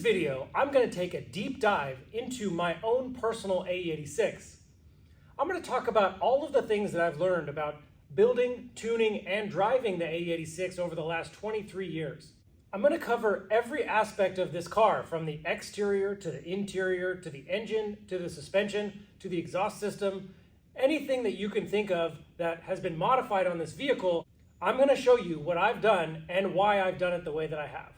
video, I'm going to take a deep dive into my own personal A86. I'm going to talk about all of the things that I've learned about building, tuning, and driving the A86 over the last 23 years. I'm going to cover every aspect of this car, from the exterior to the interior, to the engine, to the suspension, to the exhaust system. Anything that you can think of that has been modified on this vehicle, I'm going to show you what I've done and why I've done it the way that I have.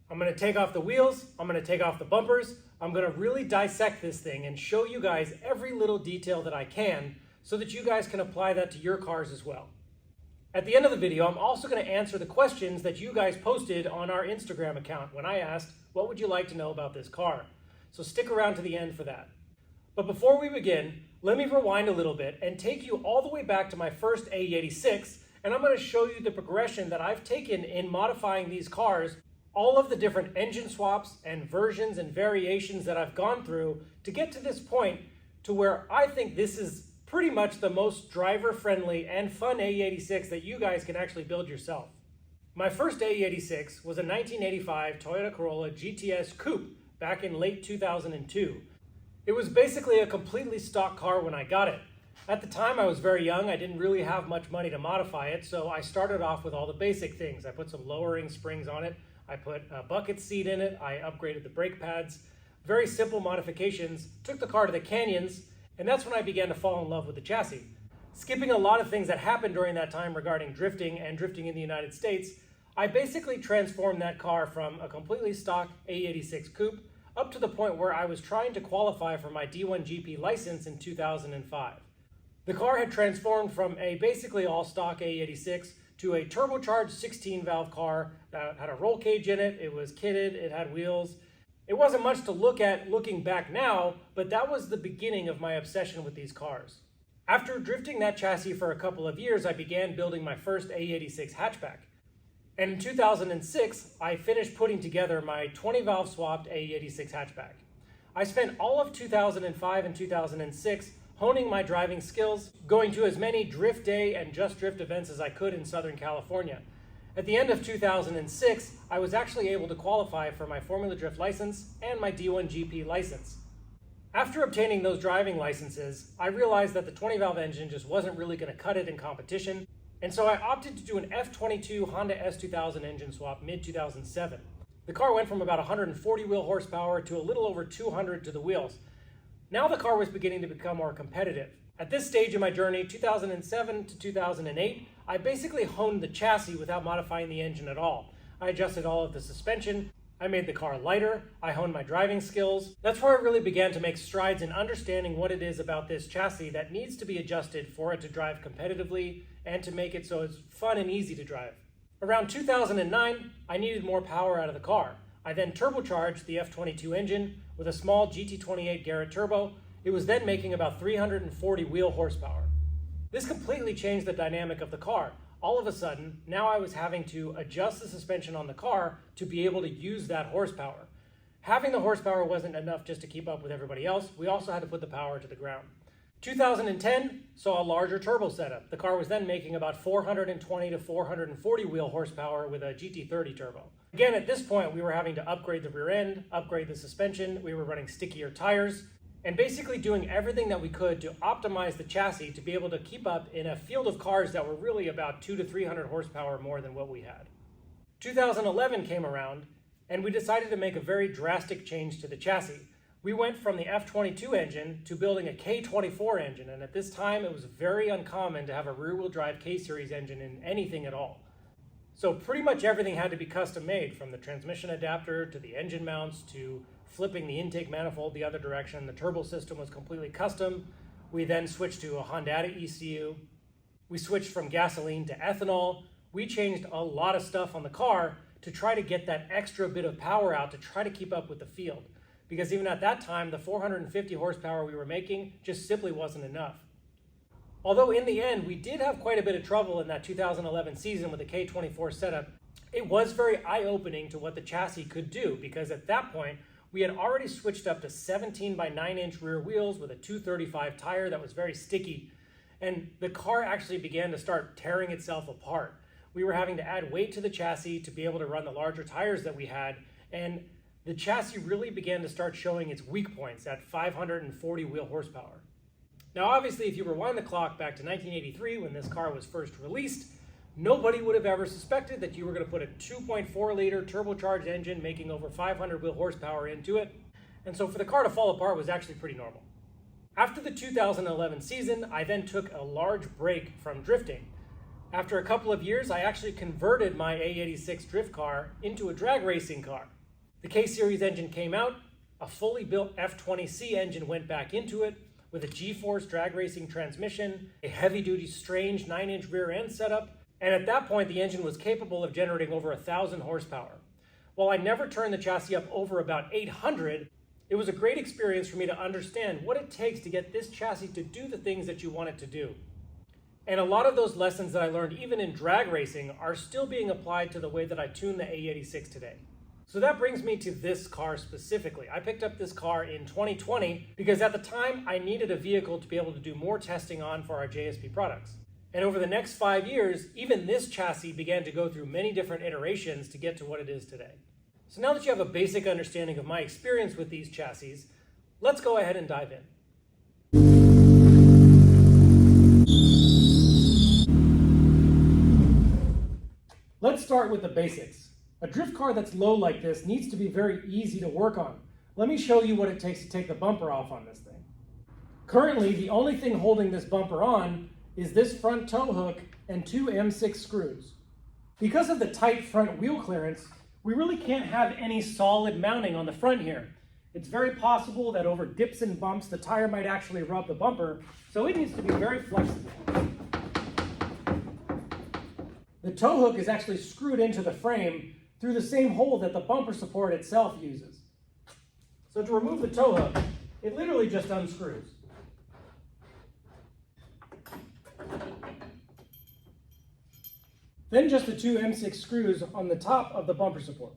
I'm going to take off the wheels, I'm going to take off the bumpers, I'm going to really dissect this thing and show you guys every little detail that I can so that you guys can apply that to your cars as well. At the end of the video, I'm also going to answer the questions that you guys posted on our Instagram account when I asked, what would you like to know about this car? So stick around to the end for that. But before we begin, let me rewind a little bit and take you all the way back to my first A86, and I'm going to show you the progression that I've taken in modifying these cars, all of the different engine swaps and versions and variations that I've gone through to get to this point to where I think this is pretty much the most driver-friendly and fun A86 that you guys can actually build yourself. My first A86 was a 1985 Toyota Corolla GTS Coupe back in late 2002. It was basically a completely stock car when I got it. At the time I was very young, I didn't really have much money to modify it, so I started off with all the basic things. I put some lowering springs on it, I put a bucket seat in it, I upgraded the brake pads. Very simple modifications, took the car to the canyons, and that's when I began to fall in love with the chassis. Skipping a lot of things that happened during that time regarding drifting and drifting in the United States, I basically transformed that car from a completely stock A86 coupe up to the point where I was trying to qualify for my D1 GP license in 2005. The car had transformed from a basically all stock A86 to a turbocharged 16-valve car that had a roll cage in it, it was kitted, it had wheels. It wasn't much to look at looking back now, but that was the beginning of my obsession with these cars. After drifting that chassis for a couple of years, I began building my first A86 hatchback. And in 2006, I finished putting together my 20-valve swapped A86 hatchback. I spent all of 2005 and 2006 honing my driving skills, going to as many drift day and just drift events as I could in Southern California. At the end of 2006, I was actually able to qualify for my Formula Drift license and my D1 GP license. After obtaining those driving licenses, I realized that the 20-valve engine just wasn't really going to cut it in competition, and so I opted to do an F22 Honda S2000 engine swap mid-2007. The car went from about 140 wheel horsepower to a little over 200 to the wheels. Now the car was beginning to become more competitive. At this stage in my journey, 2007 to 2008, I basically honed the chassis without modifying the engine at all. I adjusted all of the suspension, I made the car lighter, I honed my driving skills. That's where I really began to make strides in understanding what it is about this chassis that needs to be adjusted for it to drive competitively and to make it so it's fun and easy to drive. Around 2009, I needed more power out of the car. I then turbocharged the F22 engine with a small GT28 Garrett turbo. It was then making about 340 wheel horsepower. This completely changed the dynamic of the car. All of a sudden, now I was having to adjust the suspension on the car to be able to use that horsepower. Having the horsepower wasn't enough just to keep up with everybody else. We also had to put the power to the ground. 2010 saw a larger turbo setup. The car was then making about 420 to 440 wheel horsepower with a GT30 turbo. Again, at this point, we were having to upgrade the rear end, upgrade the suspension, we were running stickier tires, and basically doing everything that we could to optimize the chassis to be able to keep up in a field of cars that were really about 200 to 300 horsepower more than what we had. 2011 came around, and we decided to make a very drastic change to the chassis. We went from the F22 engine to building a K24 engine, and at this time it was very uncommon to have a rear-wheel drive K-Series engine in anything at all. So pretty much everything had to be custom made, from the transmission adapter to the engine mounts to flipping the intake manifold the other direction. The turbo system was completely custom. We then switched to a Honda ECU. We switched from gasoline to ethanol. We changed a lot of stuff on the car to try to get that extra bit of power out to try to keep up with the field. Because even at that time, the 450 horsepower we were making just simply wasn't enough. Although in the end, we did have quite a bit of trouble in that 2011 season with the K24 setup, it was very eye-opening to what the chassis could do, because at that point, we had already switched up to 17 by 9-inch rear wheels with a 235 tire that was very sticky, and the car actually began to start tearing itself apart. We were having to add weight to the chassis to be able to run the larger tires that we had, and the chassis really began to start showing its weak points at 540 wheel horsepower. Now obviously, if you rewind the clock back to 1983 when this car was first released, nobody would have ever suspected that you were going to put a 2.4 liter turbocharged engine making over 500 wheel horsepower into it, and so for the car to fall apart was actually pretty normal. After the 2011 season, I then took a large break from drifting. After a couple of years, I actually converted my A86 drift car into a drag racing car. The K-Series engine came out, a fully built F20C engine went back into it with a G-Force drag racing transmission, a heavy-duty Strange 9-inch rear end setup, and at that point the engine was capable of generating over 1,000 horsepower. While I never turned the chassis up over about 800, it was a great experience for me to understand what it takes to get this chassis to do the things that you want it to do. And a lot of those lessons that I learned even in drag racing are still being applied to the way that I tune the A86 today. So that brings me to this car specifically. I picked up this car in 2020 because at the time I needed a vehicle to be able to do more testing on for our JSP products. And over the next 5 years, even this chassis began to go through many different iterations to get to what it is today. So now that you have a basic understanding of my experience with these chassis, let's go ahead and dive in. Let's start with the basics. A drift car that's low like this needs to be very easy to work on. Let me show you what it takes to take the bumper off on this thing. Currently, the only thing holding this bumper on is this front tow hook and 2 M6 screws. Because of the tight front wheel clearance, we really can't have any solid mounting on the front here. It's very possible that over dips and bumps, the tire might actually rub the bumper, so it needs to be very flexible. The tow hook is actually screwed into the frame through the same hole that the bumper support itself uses. So to remove the tow hook, it literally just unscrews. Then just the 2 M6 screws on the top of the bumper support.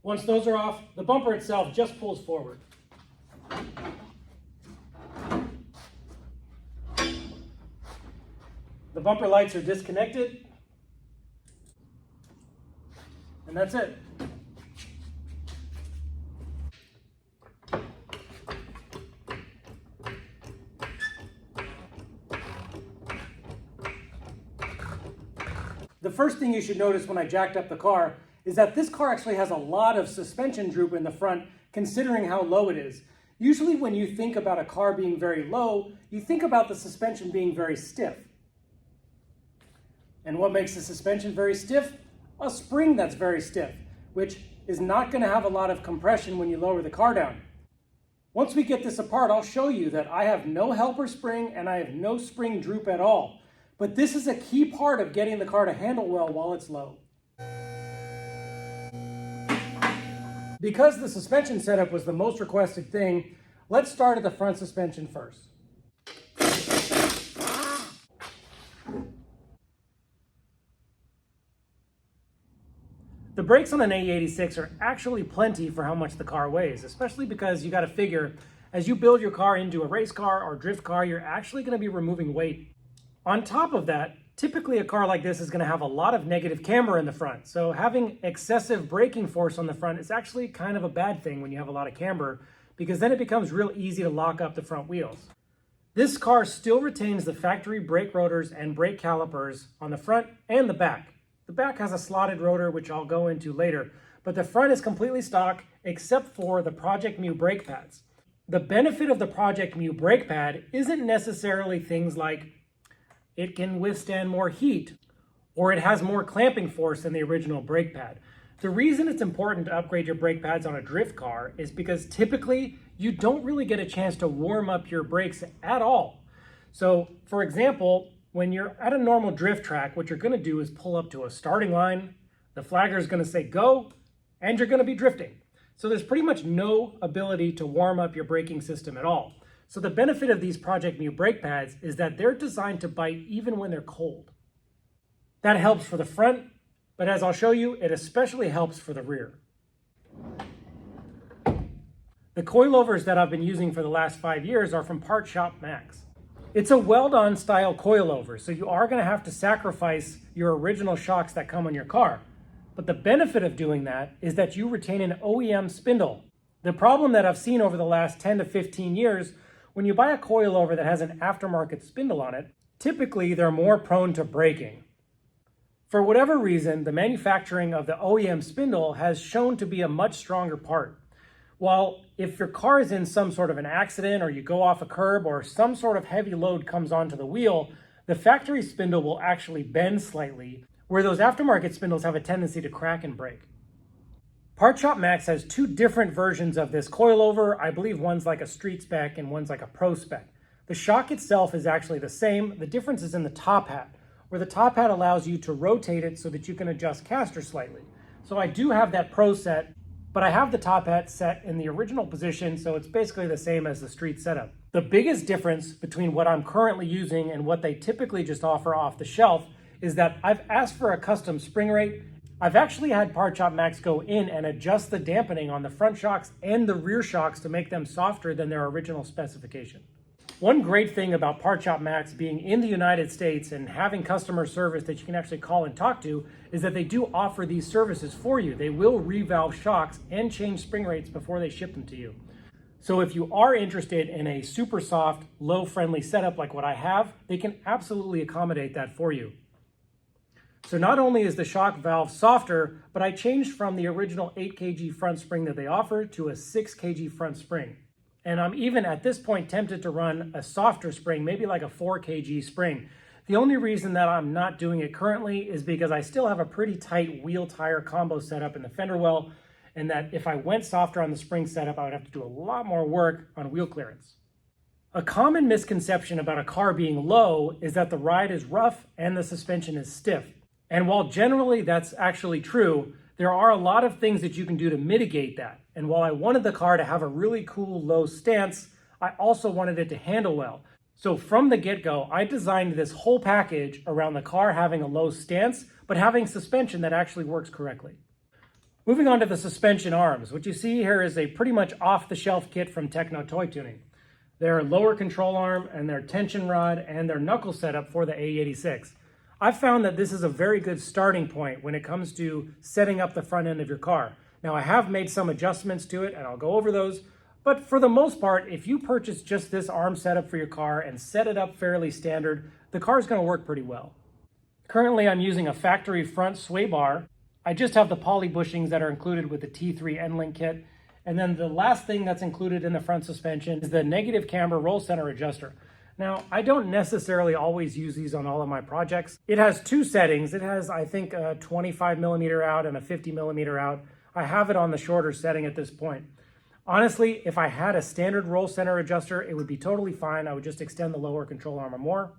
Once those are off, the bumper itself just pulls forward. The bumper lights are disconnected, and that's it. The first thing you should notice when I jacked up the car is that this car actually has a lot of suspension droop in the front, considering how low it is. Usually when you think about a car being very low, you think about the suspension being very stiff. And what makes the suspension very stiff? A spring that's very stiff, which is not going to have a lot of compression when you lower the car down. Once we get this apart, I'll show you that I have no helper spring and I have no spring droop at all. But this is a key part of getting the car to handle well while it's low. Because the suspension setup was the most requested thing, let's start at the front suspension first. The brakes on an A86 are actually plenty for how much the car weighs, especially because you got to figure, as you build your car into a race car or drift car, you're actually going to be removing weight. On top of that, typically a car like this is going to have a lot of negative camber in the front, so having excessive braking force on the front is actually kind of a bad thing when you have a lot of camber, because then it becomes real easy to lock up the front wheels. This car still retains the factory brake rotors and brake calipers on the front and the back. The back has a slotted rotor, which I'll go into later, but the front is completely stock except for the Project Mu brake pads. The benefit of the Project Mu brake pad isn't necessarily things like it can withstand more heat, or it has more clamping force than the original brake pad. The reason it's important to upgrade your brake pads on a drift car is because typically you don't really get a chance to warm up your brakes at all. So, for example, when you're at a normal drift track, what you're going to do is pull up to a starting line, the flagger is going to say go, and you're going to be drifting. So there's pretty much no ability to warm up your braking system at all. So the benefit of these Project Mu brake pads is that they're designed to bite even when they're cold. That helps for the front, but as I'll show you, it especially helps for the rear. The coilovers that I've been using for the last 5 years are from Part Shop Max. It's a weld-on style coilover, so you are going to have to sacrifice your original shocks that come on your car. But the benefit of doing that is that you retain an OEM spindle. The problem that I've seen over the last 10 to 15 years, when you buy a coilover that has an aftermarket spindle on it, typically they're more prone to breaking. For whatever reason, the manufacturing of the OEM spindle has shown to be a much stronger part. While if your car is in some sort of an accident or you go off a curb or some sort of heavy load comes onto the wheel, the factory spindle will actually bend slightly, where those aftermarket spindles have a tendency to crack and break. Part Shop Max has two different versions of this coilover. I believe one's like a street spec and one's like a pro spec. The shock itself is actually the same. The difference is in the top hat, where the top hat allows you to rotate it so that you can adjust caster slightly. So I do have that pro set, but I have the top hat set in the original position, so it's basically the same as the street setup. The biggest difference between what I'm currently using and what they typically just offer off the shelf is that I've asked for a custom spring rate. I've actually had Part Shop Max go in and adjust the dampening on the front shocks and the rear shocks to make them softer than their original specification. One great thing about Part Shop Max being in the United States and having customer service that you can actually call and talk to is that they do offer these services for you. They will revalve shocks and change spring rates before they ship them to you. So if you are interested in a super soft, low-friendly setup like what I have, they can absolutely accommodate that for you. So not only is the shock valve softer, but I changed from the original 8 kg front spring that they offer to a 6 kg front spring. And I'm even at this point tempted to run a softer spring, maybe like a 4 kg spring. The only reason that I'm not doing it currently is because I still have a pretty tight wheel tire combo setup in the fender well, and that if I went softer on the spring setup, I would have to do a lot more work on wheel clearance. A common misconception about a car being low is that the ride is rough and the suspension is stiff. And while generally that's actually true, there are a lot of things that you can do to mitigate that. And while I wanted the car to have a really cool low stance, I also wanted it to handle well. So from the get-go, I designed this whole package around the car having a low stance, but having suspension that actually works correctly. Moving on to the suspension arms, what you see here is a pretty much off-the-shelf kit from Techno Toy Tuning. Their lower control arm and their tension rod and their knuckle setup for the A86. I've found that this is a very good starting point when it comes to setting up the front end of your car. Now I have made some adjustments to it and I'll go over those, but for the most part, if you purchase just this arm setup for your car and set it up fairly standard, the car is going to work pretty well. Currently I'm using a factory front sway bar. I just have the poly bushings that are included with the T3 N-Link kit. And then the last thing that's included in the front suspension is the negative camber roll center adjuster. Now, I don't necessarily always use these on all of my projects. It has two settings. It has, I think, a 25 millimeter out and a 50 millimeter out. I have it on the shorter setting at this point. Honestly, if I had a standard roll center adjuster, it would be totally fine. I would just extend the lower control arm more.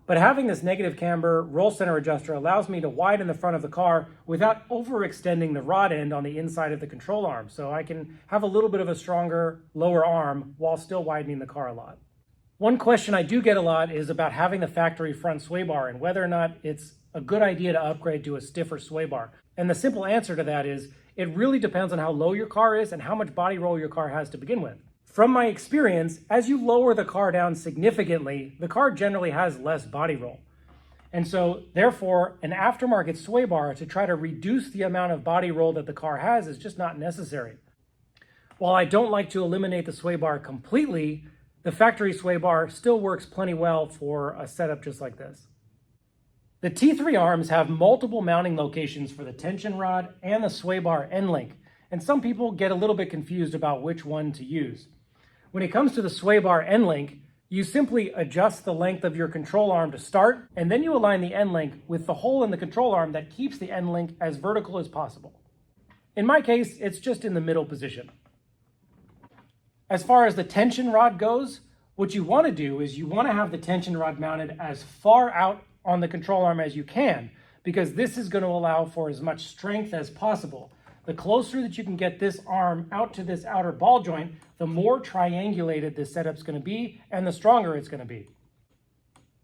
But having this negative camber roll center adjuster allows me to widen the front of the car without overextending the rod end on the inside of the control arm. So I can have a little bit of a stronger lower arm while still widening the car a lot. One question I do get a lot is about having the factory front sway bar and whether or not it's a good idea to upgrade to a stiffer sway bar. And the simple answer to that is it really depends on how low your car is and how much body roll your car has to begin with. From my experience, as you lower the car down significantly, the car generally has less body roll. And so therefore, an aftermarket sway bar to try to reduce the amount of body roll that the car has is just not necessary. While I don't like to eliminate the sway bar completely, the factory sway bar still works plenty well for a setup just like this. The T3 arms have multiple mounting locations for the tension rod and the sway bar N-Link, and some people get a little bit confused about which one to use. When it comes to the sway bar N-Link, you simply adjust the length of your control arm to start, and then you align the N-Link with the hole in the control arm that keeps the N-Link as vertical as possible. In my case, it's just in the middle position. As far as the tension rod goes, what you want to do is you want to have the tension rod mounted as far out on the control arm as you can, because this is going to allow for as much strength as possible. The closer that you can get this arm out to this outer ball joint, the more triangulated this setup's going to be and the stronger it's going to be.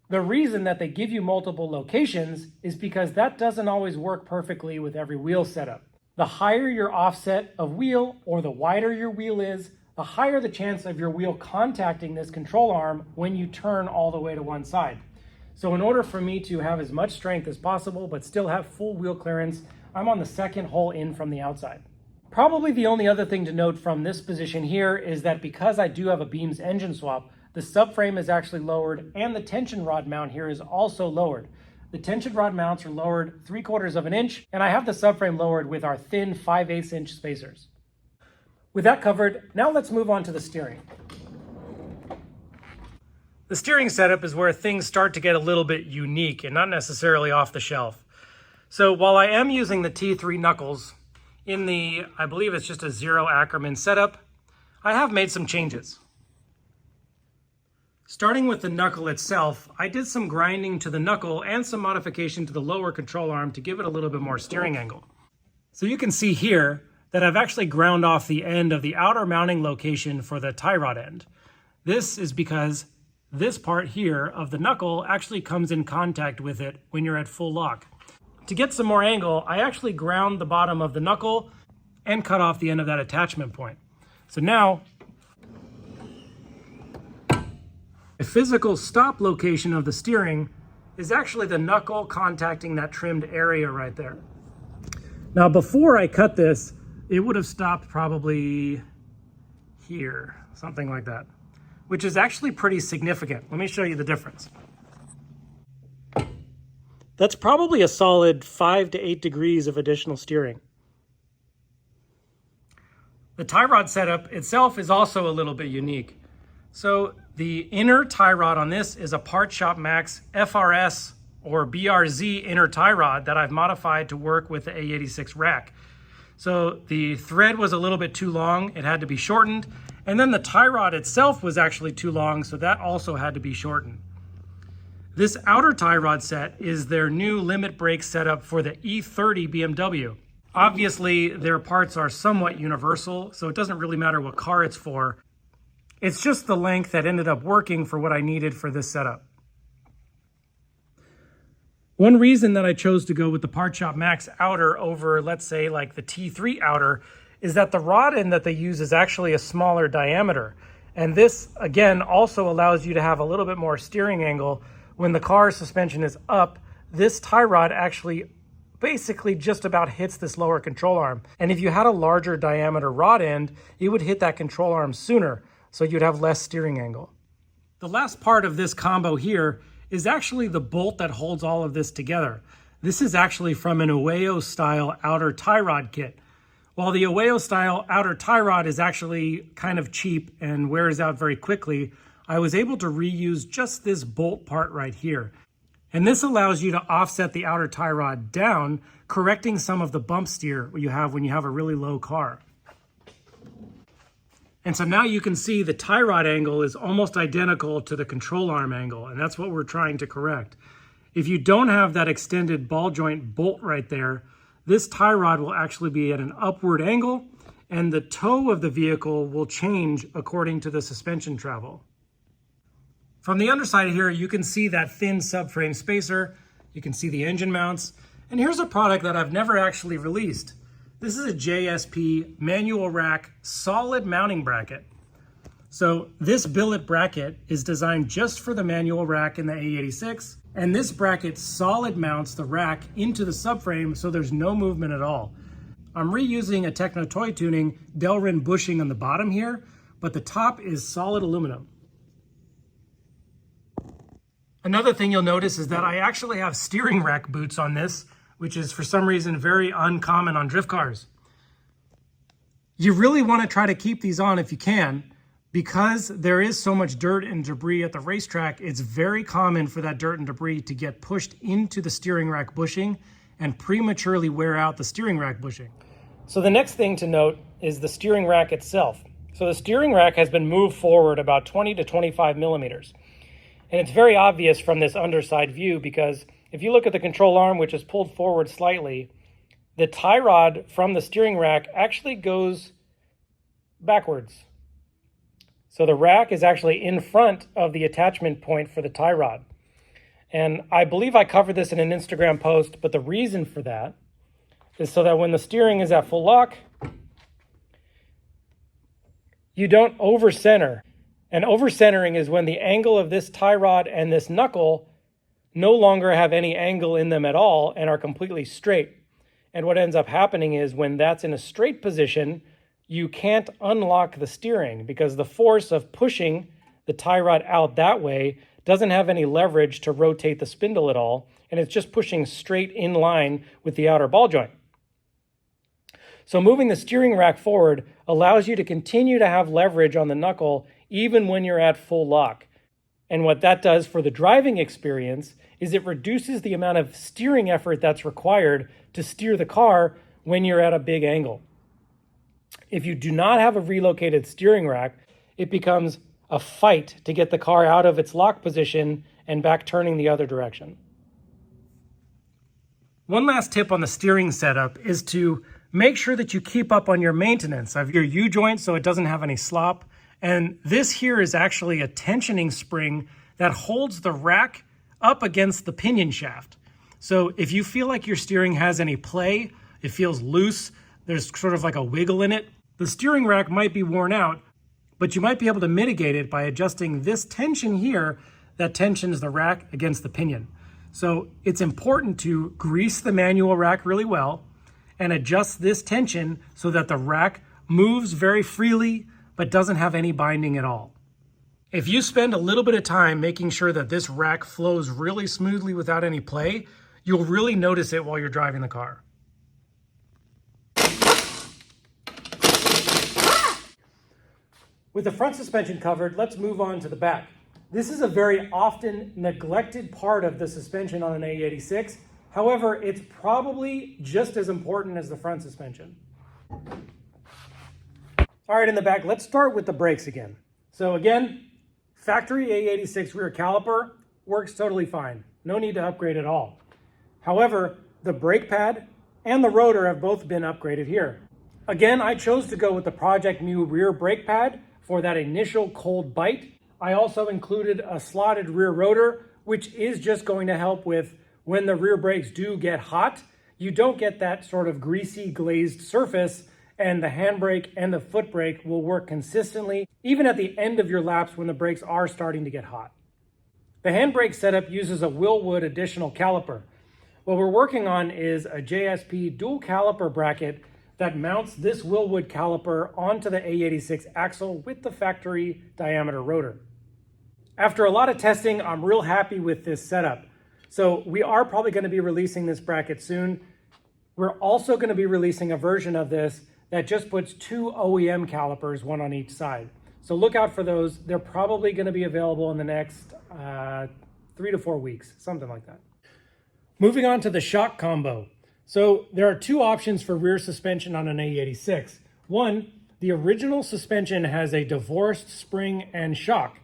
The reason that they give you multiple locations is because that doesn't always work perfectly with every wheel setup. The higher your offset of wheel or the wider your wheel is, the higher the chance of your wheel contacting this control arm when you turn all the way to one side. So in order for me to have as much strength as possible, but still have full wheel clearance, I'm on the second hole in from the outside. Probably the only other thing to note from this position here is that because I do have a beams engine swap, the subframe is actually lowered and the tension rod mount here is also lowered. The tension rod mounts are lowered 3/4 of an inch, and I have the subframe lowered with our thin 5/8 inch spacers. With that covered, now let's move on to the steering. The steering setup is where things start to get a little bit unique and not necessarily off the shelf. So while I am using the T3 knuckles in the, I believe it's just a 0 Ackerman setup, I have made some changes. Starting with the knuckle itself, I did some grinding to the knuckle and some modification to the lower control arm to give it a little bit more steering angle. So you can see here that I've actually ground off the end of the outer mounting location for the tie rod end. This is because this part here of the knuckle actually comes in contact with it when you're at full lock. To get some more angle, I actually ground the bottom of the knuckle and cut off the end of that attachment point. So now, the physical stop location of the steering is actually the knuckle contacting that trimmed area right there. Now before I cut this, it would have stopped probably here, something like that, which is actually pretty significant. Let me show you the difference. That's probably a solid 5 to 8 degrees of additional steering. The tie rod setup itself is also a little bit unique. So the inner tie rod on this is a Part Shop Max FRS or BRZ inner tie rod that I've modified to work with the A86 rack. So the thread was a little bit too long, it had to be shortened, and then the tie rod itself was actually too long, so that also had to be shortened. This outer tie rod set is their new limit brake setup for the E30 BMW. Obviously, their parts are somewhat universal, so it doesn't really matter what car it's for. It's just the length that ended up working for what I needed for this setup. One reason that I chose to go with the Part Shop Max outer over, let's say, like the T3 outer, is that the rod end that they use is actually a smaller diameter. And this, again, also allows you to have a little bit more steering angle. When the car suspension is up, this tie rod actually basically just about hits this lower control arm. And if you had a larger diameter rod end, it would hit that control arm sooner, so you'd have less steering angle. The last part of this combo here is actually the bolt that holds all of this together. This is actually from an Ueo style outer tie rod kit. While the Ueo style outer tie rod is actually kind of cheap and wears out very quickly, I was able to reuse just this bolt part right here. And this allows you to offset the outer tie rod down, correcting some of the bump steer you have when you have a really low car. And so now you can see the tie rod angle is almost identical to the control arm angle, and that's what we're trying to correct. If you don't have that extended ball joint bolt right there, this tie rod will actually be at an upward angle, and the toe of the vehicle will change according to the suspension travel. From the underside here, you can see that thin subframe spacer, you can see the engine mounts, and here's a product that I've never actually released. This is a JSP manual rack solid mounting bracket. So this billet bracket is designed just for the manual rack in the A86, and this bracket solid mounts the rack into the subframe so there's no movement at all. I'm reusing a Techno Toy Tuning Delrin bushing on the bottom here, but the top is solid aluminum. Another thing you'll notice is that I actually have steering rack boots on this, which is for some reason very uncommon on drift cars. You really want to try to keep these on if you can, because there is so much dirt and debris at the racetrack. It's very common for that dirt and debris to get pushed into the steering rack bushing and prematurely wear out the steering rack bushing. So the next thing to note is the steering rack itself. So the steering rack has been moved forward about 20 to 25 millimeters. And it's very obvious from this underside view because if you look at the control arm, which is pulled forward slightly, the tie rod from the steering rack actually goes backwards. So the rack is actually in front of the attachment point for the tie rod. And I believe I covered this in an Instagram post, but the reason for that is so that when the steering is at full lock, you don't over-center. And over-centering is when the angle of this tie rod and this knuckle no longer have any angle in them at all and are completely straight. And what ends up happening is when that's in a straight position, you can't unlock the steering because the force of pushing the tie rod out that way doesn't have any leverage to rotate the spindle at all, and it's just pushing straight in line with the outer ball joint. So moving the steering rack forward allows you to continue to have leverage on the knuckle even when you're at full lock. And what that does for the driving experience is it reduces the amount of steering effort that's required to steer the car when you're at a big angle. If you do not have a relocated steering rack, it becomes a fight to get the car out of its lock position and back turning the other direction. One last tip on the steering setup is to make sure that you keep up on your maintenance of your U-joint so it doesn't have any slop. And this here is actually a tensioning spring that holds the rack up against the pinion shaft. So if you feel like your steering has any play, it feels loose, there's sort of like a wiggle in it, the steering rack might be worn out, but you might be able to mitigate it by adjusting this tension here that tensions the rack against the pinion. So it's important to grease the manual rack really well and adjust this tension so that the rack moves very freely but doesn't have any binding at all. If you spend a little bit of time making sure that this rack flows really smoothly without any play, you'll really notice it while you're driving the car. With the front suspension covered, let's move on to the back. This is a very often neglected part of the suspension on an A86. However, it's probably just as important as the front suspension. All right, in the back, let's start with the brakes again. So again, factory A86 rear caliper works totally fine. No need to upgrade at all. However, the brake pad and the rotor have both been upgraded here. Again, I chose to go with the Project Mu rear brake pad for that initial cold bite. I also included a slotted rear rotor, which is just going to help with when the rear brakes do get hot, you don't get that sort of greasy glazed surface, and the handbrake and the foot brake will work consistently, even at the end of your laps when the brakes are starting to get hot. The handbrake setup uses a Willwood additional caliper. What we're working on is a JSP dual caliper bracket that mounts this Willwood caliper onto the A86 axle with the factory diameter rotor. After a lot of testing, I'm real happy with this setup. So we are probably going to be releasing this bracket soon. We're also going to be releasing a version of this that just puts 2 OEM calipers, one on each side. So look out for those. They're probably going to be available in the next 3 to 4 weeks, something like that. Moving on to the shock combo. So there are 2 options for rear suspension on an A86. One, the original suspension has a divorced spring and shock.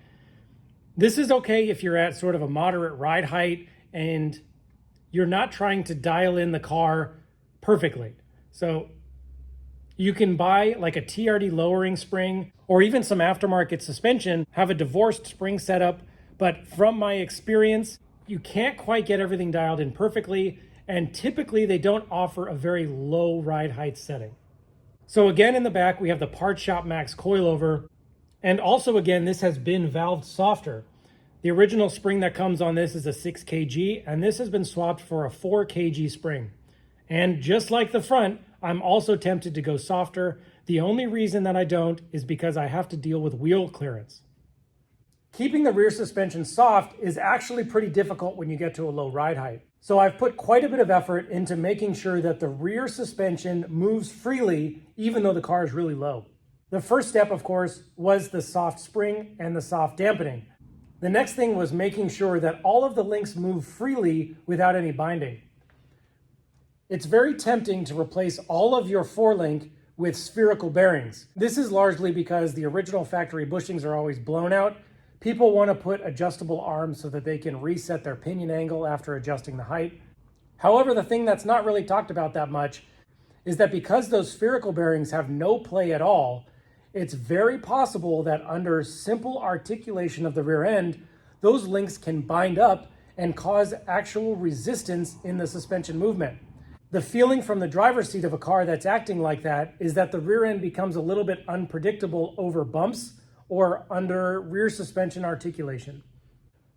This is okay if you're at sort of a moderate ride height and you're not trying to dial in the car perfectly. So you can buy like a TRD lowering spring or even some aftermarket suspension, have a divorced spring setup, but from my experience, you can't quite get everything dialed in perfectly, and typically they don't offer a very low ride height setting. So again, in the back, we have the Part Shop Max coilover, and also again, this has been valved softer. The original spring that comes on this is a 6 kg, and this has been swapped for a 4 kg spring. And just like the front, I'm also tempted to go softer. The only reason that I don't is because I have to deal with wheel clearance. Keeping the rear suspension soft is actually pretty difficult when you get to a low ride height. So I've put quite a bit of effort into making sure that the rear suspension moves freely even though the car is really low. The first step, of course, was the soft spring and the soft dampening. The next thing was making sure that all of the links move freely without any binding. It's very tempting to replace all of your forelink with spherical bearings. This is largely because the original factory bushings are always blown out. People want to put adjustable arms so that they can reset their pinion angle after adjusting the height. However, the thing that's not really talked about that much is that because those spherical bearings have no play at all, it's very possible that under simple articulation of the rear end, those links can bind up and cause actual resistance in the suspension movement. The feeling from the driver's seat of a car that's acting like that is that the rear end becomes a little bit unpredictable over bumps or under rear suspension articulation.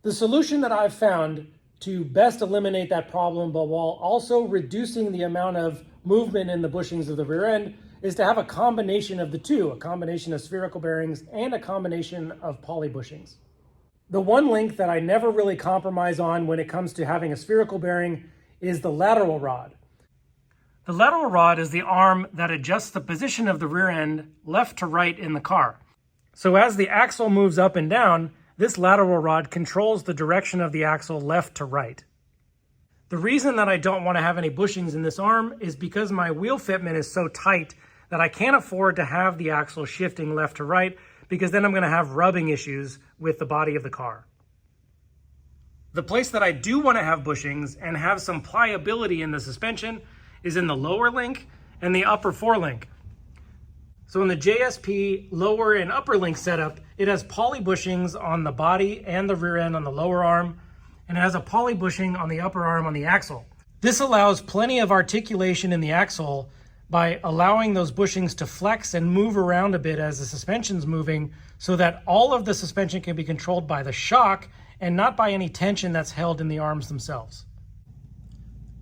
The solution that I've found to best eliminate that problem, but while also reducing the amount of movement in the bushings of the rear end, is to have a combination of the two, a combination of spherical bearings and a combination of poly bushings. The one link that I never really compromise on when it comes to having a spherical bearing is the lateral rod. The lateral rod is the arm that adjusts the position of the rear end left to right in the car. So as the axle moves up and down, this lateral rod controls the direction of the axle left to right. The reason that I don't want to have any bushings in this arm is because my wheel fitment is so tight that I can't afford to have the axle shifting left to right, because then I'm going to have rubbing issues with the body of the car. The place that I do want to have bushings and have some pliability in the suspension is in the lower link and the upper forelink. So in the JSP lower and upper link setup, it has poly bushings on the body and the rear end on the lower arm, and it has a poly bushing on the upper arm on the axle. This allows plenty of articulation in the axle by allowing those bushings to flex and move around a bit as the suspension's moving, so that all of the suspension can be controlled by the shock and not by any tension that's held in the arms themselves.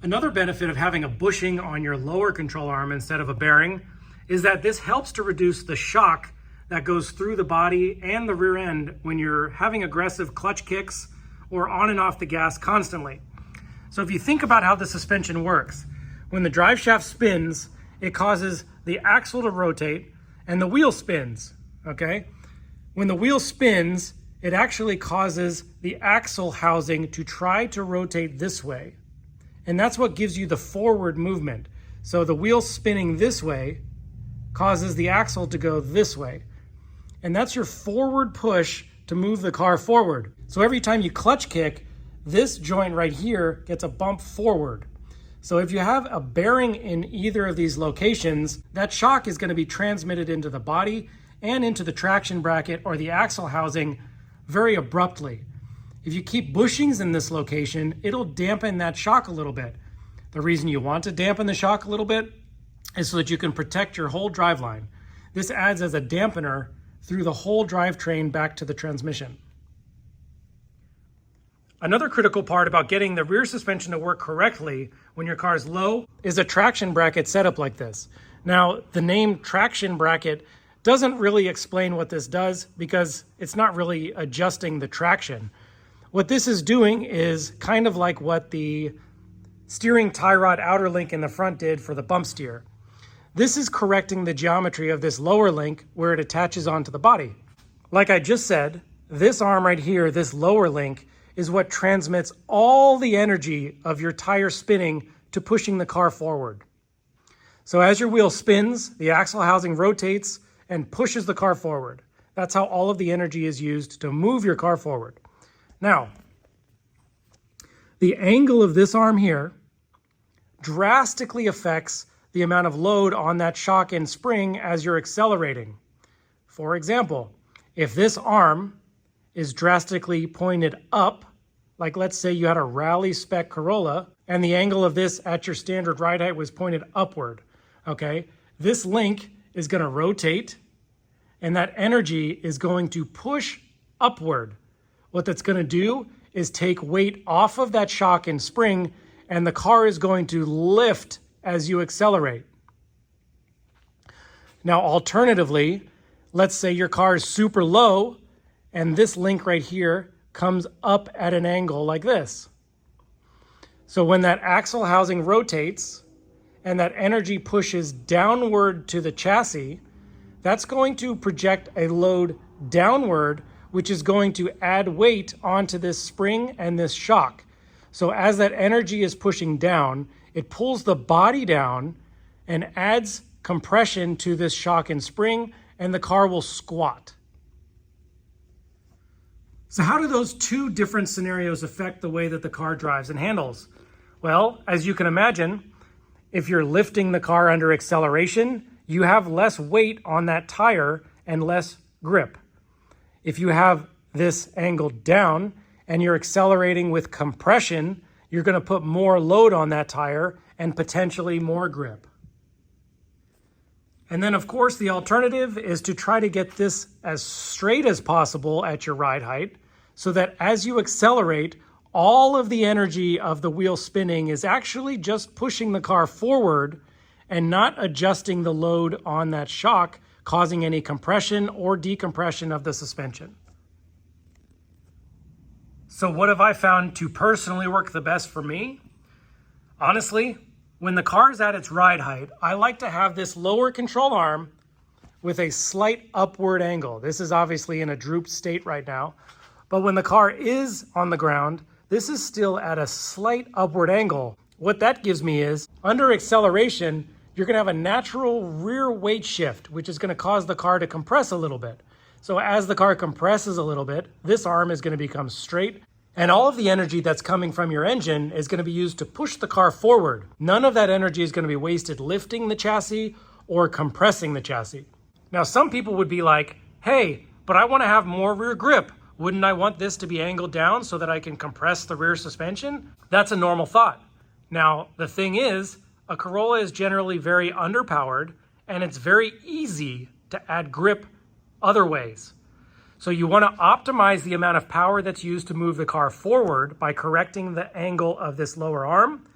Another benefit of having a bushing on your lower control arm instead of a bearing is that this helps to reduce the shock that goes through the body and the rear end when you're having aggressive clutch kicks or on and off the gas constantly. So if you think about how the suspension works, when the drive shaft spins, it causes the axle to rotate and the wheel spins, okay? When the wheel spins, it actually causes the axle housing to try to rotate this way. And that's what gives you the forward movement. So the wheel spinning this way causes the axle to go this way. And that's your forward push to move the car forward. So every time you clutch kick, this joint right here gets a bump forward. So if you have a bearing in either of these locations, that shock is going to be transmitted into the body and into the traction bracket or the axle housing very abruptly. If you keep bushings in this location, it'll dampen that shock a little bit. The reason you want to dampen the shock a little bit is so that you can protect your whole driveline. This adds as a dampener through the whole drivetrain back to the transmission. Another critical part about getting the rear suspension to work correctly when your car is low is a traction bracket setup like this. Now, the name traction bracket doesn't really explain what this does because it's not really adjusting the traction. What this is doing is kind of like what the steering tie rod outer link in the front did for the bump steer. This is correcting the geometry of this lower link where it attaches onto the body. Like I just said, this arm right here, this lower link, is what transmits all the energy of your tire spinning to pushing the car forward. So as your wheel spins, the axle housing rotates and pushes the car forward. That's how all of the energy is used to move your car forward. Now, the angle of this arm here drastically affects the amount of load on that shock and spring as you're accelerating. For example, if this arm is drastically pointed up, like let's say you had a rally spec Corolla and the angle of this at your standard ride height was pointed upward, okay? This link is gonna rotate and that energy is going to push upward. What that's gonna do is take weight off of that shock and spring, and the car is going to lift as you accelerate. Now, alternatively, let's say your car is super low and this link right here comes up at an angle like this. So when that axle housing rotates and that energy pushes downward to the chassis, that's going to project a load downward, which is going to add weight onto this spring and this shock. So as that energy is pushing down, it pulls the body down and adds compression to this shock and spring, and the car will squat. So how do those two different scenarios affect the way that the car drives and handles? Well, as you can imagine, if you're lifting the car under acceleration, you have less weight on that tire and less grip. If you have this angled down and you're accelerating with compression you're going to put more load on that tire and potentially more grip. And then, of course, the alternative is to try to get this as straight as possible at your ride height so that as you accelerate, all of the energy of the wheel spinning is actually just pushing the car forward and not adjusting the load on that shock, causing any compression or decompression of the suspension. So what have I found to personally work the best for me? Honestly, when the car is at its ride height, I like to have this lower control arm with a slight upward angle. This is obviously in a drooped state right now, but when the car is on the ground, this is still at a slight upward angle. What that gives me is, under acceleration, you're gonna have a natural rear weight shift, which is gonna cause the car to compress a little bit. So as the car compresses a little bit, this arm is gonna become straight, and all of the energy that's coming from your engine is gonna be used to push the car forward. None of that energy is gonna be wasted lifting the chassis or compressing the chassis. Now, some people would be like, hey, but I wanna have more rear grip. Wouldn't I want this to be angled down so that I can compress the rear suspension? That's a normal thought. Now, the thing is, a Corolla is generally very underpowered, and it's very easy to add grip other ways. So you want to optimize the amount of power that's used to move the car forward by correcting the angle of this lower arm,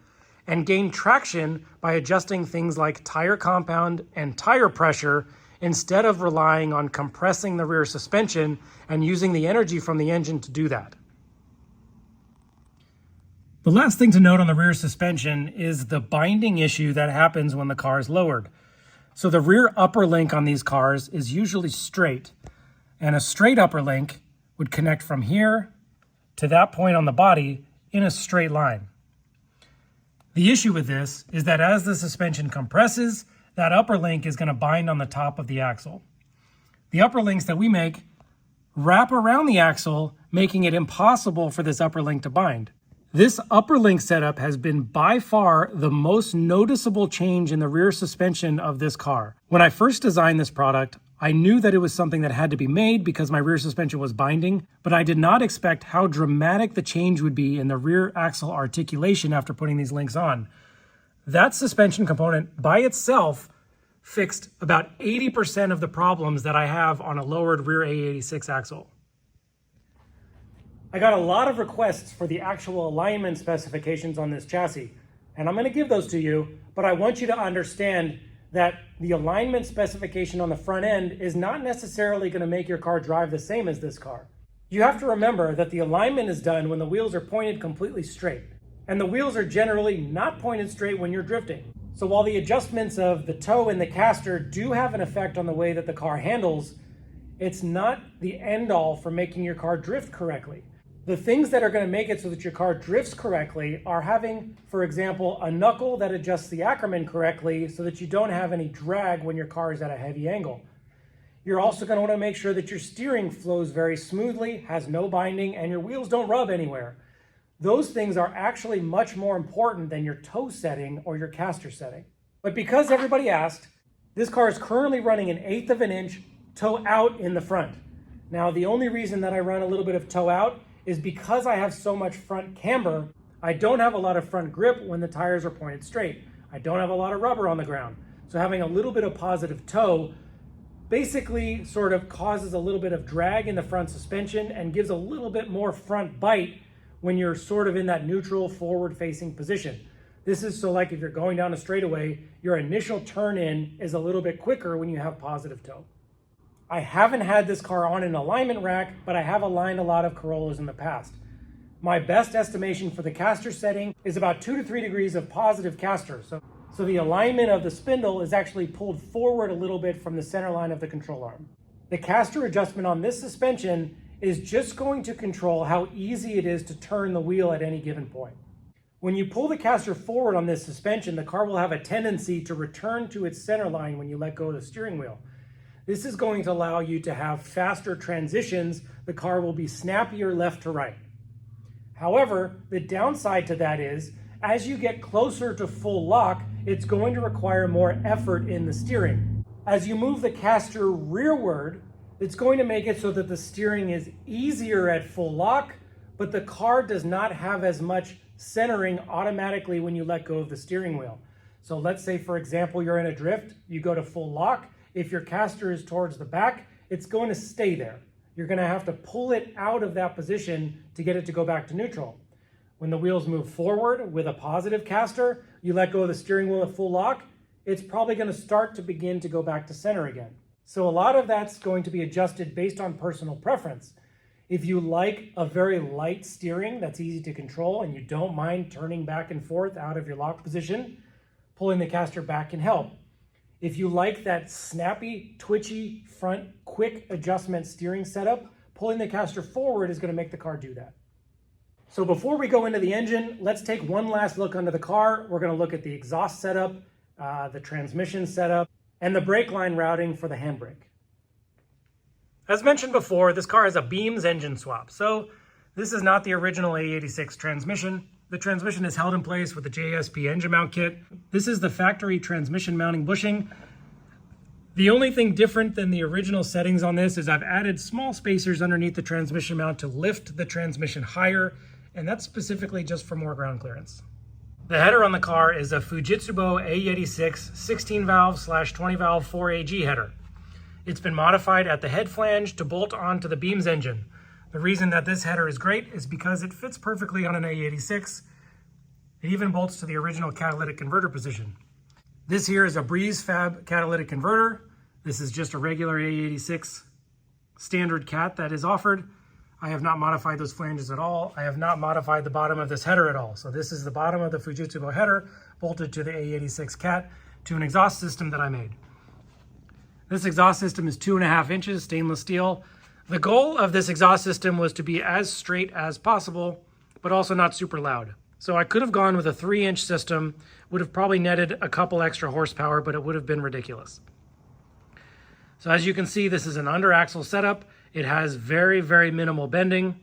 and gain traction by adjusting things like tire compound and tire pressure instead of relying on compressing the rear suspension and using the energy from the engine to do that. The last thing to note on the rear suspension is the binding issue that happens when the car is lowered. So the rear upper link on these cars is usually straight, and a straight upper link would connect from here to that point on the body in a straight line. The issue with this is that as the suspension compresses, that upper link is going to bind on the top of the axle. The upper links that we make wrap around the axle, making it impossible for this upper link to bind. This upper link setup has been by far the most noticeable change in the rear suspension of this car. When I first designed this product, I knew that it was something that had to be made because my rear suspension was binding, but I did not expect how dramatic the change would be in the rear axle articulation after putting these links on. That suspension component by itself fixed about 80% of the problems that I have on a lowered rear A86 axle. I got a lot of requests for the actual alignment specifications on this chassis, and I'm going to give those to you, but I want you to understand that the alignment specification on the front end is not necessarily going to make your car drive the same as this car. You have to remember that the alignment is done when the wheels are pointed completely straight, and the wheels are generally not pointed straight when you're drifting. So while the adjustments of the toe and the caster do have an effect on the way that the car handles, it's not the end-all for making your car drift correctly. The things that are going to make it so that your car drifts correctly are having, for example, a knuckle that adjusts the Ackerman correctly so that you don't have any drag when your car is at a heavy angle. You're also going to want to make sure that your steering flows very smoothly, has no binding, and your wheels don't rub anywhere. Those things are actually much more important than your toe setting or your caster setting. But because everybody asked, this car is currently running an 1/8 of an inch toe out in the front. Now, the only reason that I run a little bit of toe out is because I have so much front camber. I don't have a lot of front grip when the tires are pointed straight. I don't have a lot of rubber on the ground. So having a little bit of positive toe basically sort of causes a little bit of drag in the front suspension and gives a little bit more front bite when you're sort of in that neutral forward-facing position. This is so like if you're going down a straightaway, your initial turn in is a little bit quicker when you have positive toe. I haven't had this car on an alignment rack, but I have aligned a lot of Corollas in the past. My best estimation for the caster setting is about 2 to 3 degrees of positive caster. So the alignment of the spindle is actually pulled forward a little bit from the center line of the control arm. The caster adjustment on this suspension is just going to control how easy it is to turn the wheel at any given point. When you pull the caster forward on this suspension, the car will have a tendency to return to its center line when you let go of the steering wheel. This is going to allow you to have faster transitions. The car will be snappier left to right. However, the downside to that is, as you get closer to full lock, it's going to require more effort in the steering. As you move the caster rearward, it's going to make it so that the steering is easier at full lock, but the car does not have as much centering automatically when you let go of the steering wheel. So let's say, for example, you're in a drift, you go to full lock. If your caster is towards the back, it's going to stay there. You're going to have to pull it out of that position to get it to go back to neutral. When the wheels move forward with a positive caster, you let go of the steering wheel at full lock, it's probably going to start to begin to go back to center again. So a lot of that's going to be adjusted based on personal preference. If you like a very light steering that's easy to control and you don't mind turning back and forth out of your lock position, pulling the caster back can help. If you like that snappy, twitchy, front, quick adjustment steering setup, pulling the caster forward is going to make the car do that. So before we go into the engine, let's take one last look under the car. We're going to look at the exhaust setup, the transmission setup, and the brake line routing for the handbrake. As mentioned before, this car has a Beams engine swap. So this is not the original A86 transmission. The transmission is held in place with the JSP engine mount kit. This is the factory transmission mounting bushing. The only thing different than the original settings on this is I've added small spacers underneath the transmission mount to lift the transmission higher, and that's specifically just for more ground clearance. The header on the car is a Fujitsubo A86 16 valve / 20 valve 4AG header. It's been modified at the head flange to bolt onto the Beams engine. The reason that this header is great is because it fits perfectly on an A86. It even bolts to the original catalytic converter position. This here is a Breeze Fab catalytic converter. This is just a regular A86 standard cat that is offered. I have not modified those flanges at all. I have not modified the bottom of this header at all. So this is the bottom of the Fujitsubo header bolted to the A86 cat to an exhaust system that I made. This exhaust system is 2.5 inches stainless steel. The goal of this exhaust system was to be as straight as possible, but also not super loud. So I could have gone with a 3-inch system, would have probably netted a couple extra horsepower, but it would have been ridiculous. So as you can see, this is an under axle setup. It has very, very minimal bending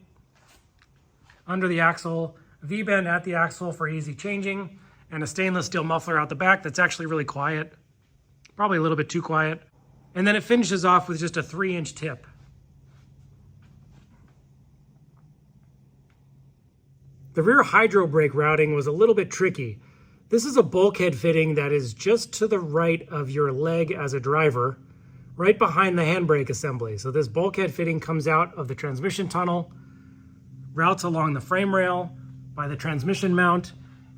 under the axle, V-bend at the axle for easy changing, and a stainless steel muffler out the back that's actually really quiet, probably a little bit too quiet. And then it finishes off with just a 3-inch tip. The rear hydro brake routing was a little bit tricky. This is a bulkhead fitting that is just to the right of your leg as a driver, right behind the handbrake assembly. So this bulkhead fitting comes out of the transmission tunnel, routes along the frame rail by the transmission mount,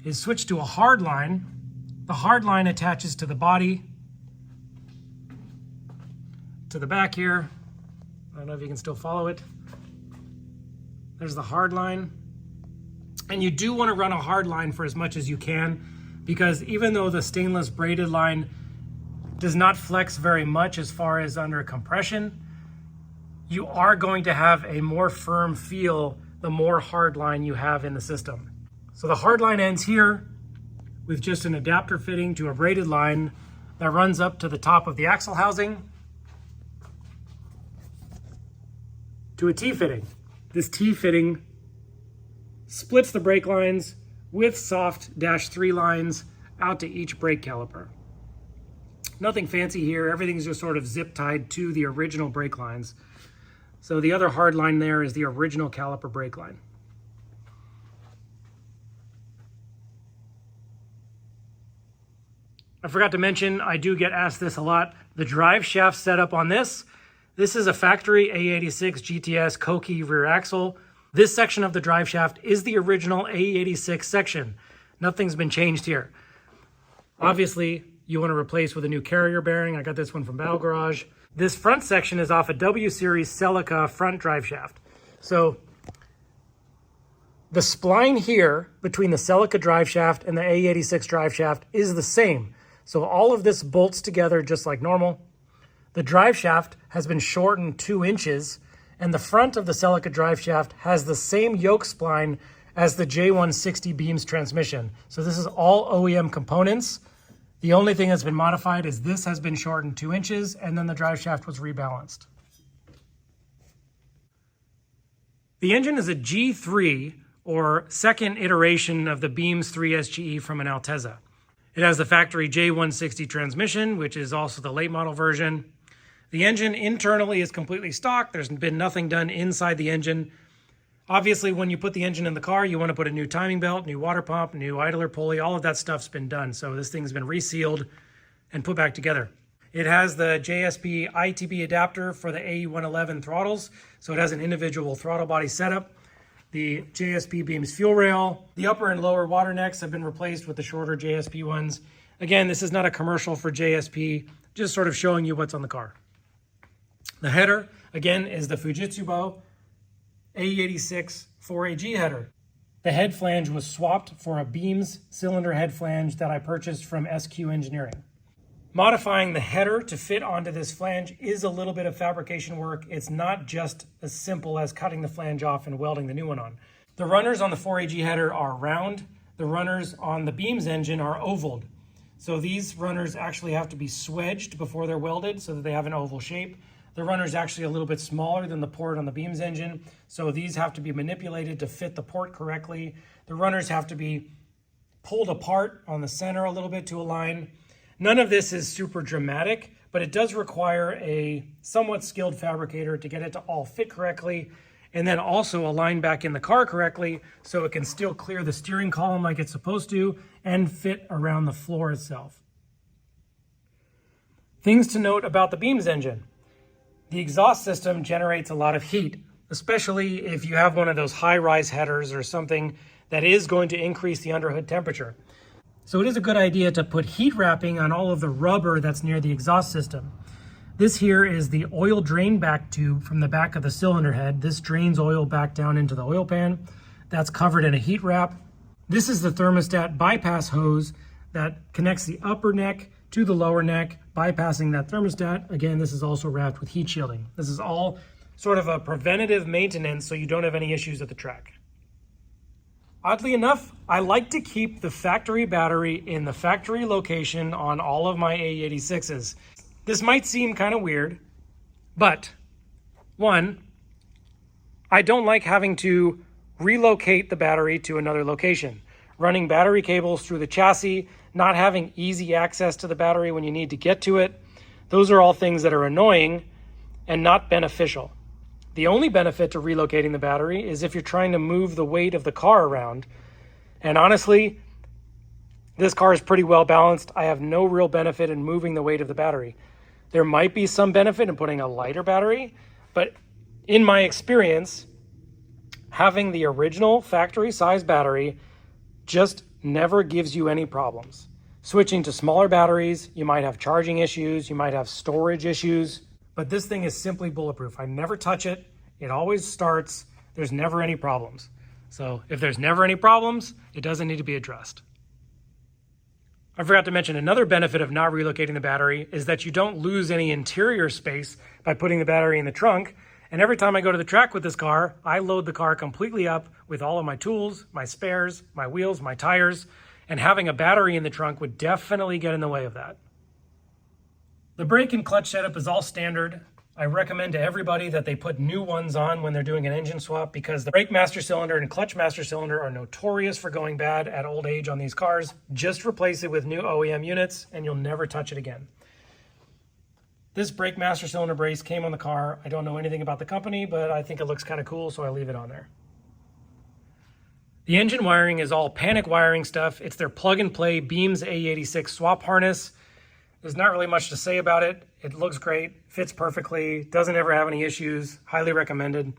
is switched to a hard line. The hard line attaches to the body, to the back here. I don't know if you can still follow it. There's the hard line. And you do want to run a hard line for as much as you can, because even though the stainless braided line does not flex very much as far as under compression, you are going to have a more firm feel the more hard line you have in the system. So the hard line ends here with just an adapter fitting to a braided line that runs up to the top of the axle housing to a T-fitting. This T-fitting splits the brake lines with soft -3 lines out to each brake caliper. Nothing fancy here. Everything's just sort of zip tied to the original brake lines. So the other hard line there is the original caliper brake line. I forgot to mention, I do get asked this a lot, the drive shaft setup on this. This is a factory A86 GTS Koki rear axle. This section of the drive shaft is the original A86 section. Nothing's been changed here. Obviously, you want to replace with a new carrier bearing. I got this one from Battle Garage. This front section is off a W Series Celica front drive shaft. So the spline here between the Celica drive shaft and the A86 drive shaft is the same. So all of this bolts together just like normal. The drive shaft has been shortened 2 inches, and the front of the Celica drive shaft has the same yoke spline as the J160 Beams transmission. So this is all OEM components. The only thing that's been modified is this has been shortened 2 inches, and then the drive shaft was rebalanced. The engine is a G3, or second iteration of the Beams 3 SGE from an Altezza. It has the factory J160 transmission, which is also the late model version. The engine internally is completely stock. There's been nothing done inside the engine. Obviously, when you put the engine in the car, you want to put a new timing belt, new water pump, new idler pulley, all of that stuff's been done. So this thing's been resealed and put back together. It has the JSP ITB adapter for the AE111 throttles, so it has an individual throttle body setup. The JSP beams fuel rail. The upper and lower water necks have been replaced with the shorter JSP ones. Again, this is not a commercial for JSP, just sort of showing you what's on the car. The header, again, is the Fujitsu A86 4AG header. The head flange was swapped for a Beams cylinder head flange that I purchased from SQ Engineering. Modifying the header to fit onto this flange is a little bit of fabrication work. It's not just as simple as cutting the flange off and welding the new one on. The runners on the 4AG header are round. The runners on the Beams engine are ovaled. So these runners actually have to be swedged before they're welded so that they have an oval shape. The runner's actually a little bit smaller than the port on the Beams engine, so these have to be manipulated to fit the port correctly. The runners have to be pulled apart on the center a little bit to align. None of this is super dramatic, but it does require a somewhat skilled fabricator to get it to all fit correctly and then also align back in the car correctly so it can still clear the steering column like it's supposed to and fit around the floor itself. Things to note about the Beams engine. The exhaust system generates a lot of heat, especially if you have one of those high-rise headers or something that is going to increase the underhood temperature. So it is a good idea to put heat wrapping on all of the rubber that's near the exhaust system. This here is the oil drain back tube from the back of the cylinder head. This drains oil back down into the oil pan. That's covered in a heat wrap. This is the thermostat bypass hose that connects the upper neck to the lower neck, bypassing that thermostat. Again, this is also wrapped with heat shielding. This is all sort of a preventative maintenance so you don't have any issues at the track. Oddly enough, I like to keep the factory battery in the factory location on all of my A86s. This might seem kind of weird, but one, I don't like having to relocate the battery to another location. Running battery cables through the chassis, not having easy access to the battery when you need to get to it, those are all things that are annoying and not beneficial. The only benefit to relocating the battery is if you're trying to move the weight of the car around. And honestly, this car is pretty well balanced. I have no real benefit in moving the weight of the battery. There might be some benefit in putting a lighter battery, but in my experience, having the original factory size battery just never gives you any problems. Switching to smaller batteries, you might have charging issues, you might have storage issues, but this thing is simply bulletproof. I never touch it. It always starts. There's never any problems. So if there's never any problems, it doesn't need to be addressed. I forgot to mention another benefit of not relocating the battery is that you don't lose any interior space by putting the battery in the trunk. And every time I go to the track with this car, I load the car completely up with all of my tools, my spares, my wheels, my tires, and having a battery in the trunk would definitely get in the way of that. The brake and clutch setup is all standard. I recommend to everybody that they put new ones on when they're doing an engine swap because the brake master cylinder and clutch master cylinder are notorious for going bad at old age on these cars. Just replace it with new OEM units and you'll never touch it again. This brake master cylinder brace came on the car. I don't know anything about the company, but I think it looks kind of cool, so I leave it on there. The engine wiring is all panic wiring stuff. It's their plug-and-play Beams A86 swap harness. There's not really much to say about it. It looks great, fits perfectly, doesn't ever have any issues, highly recommended.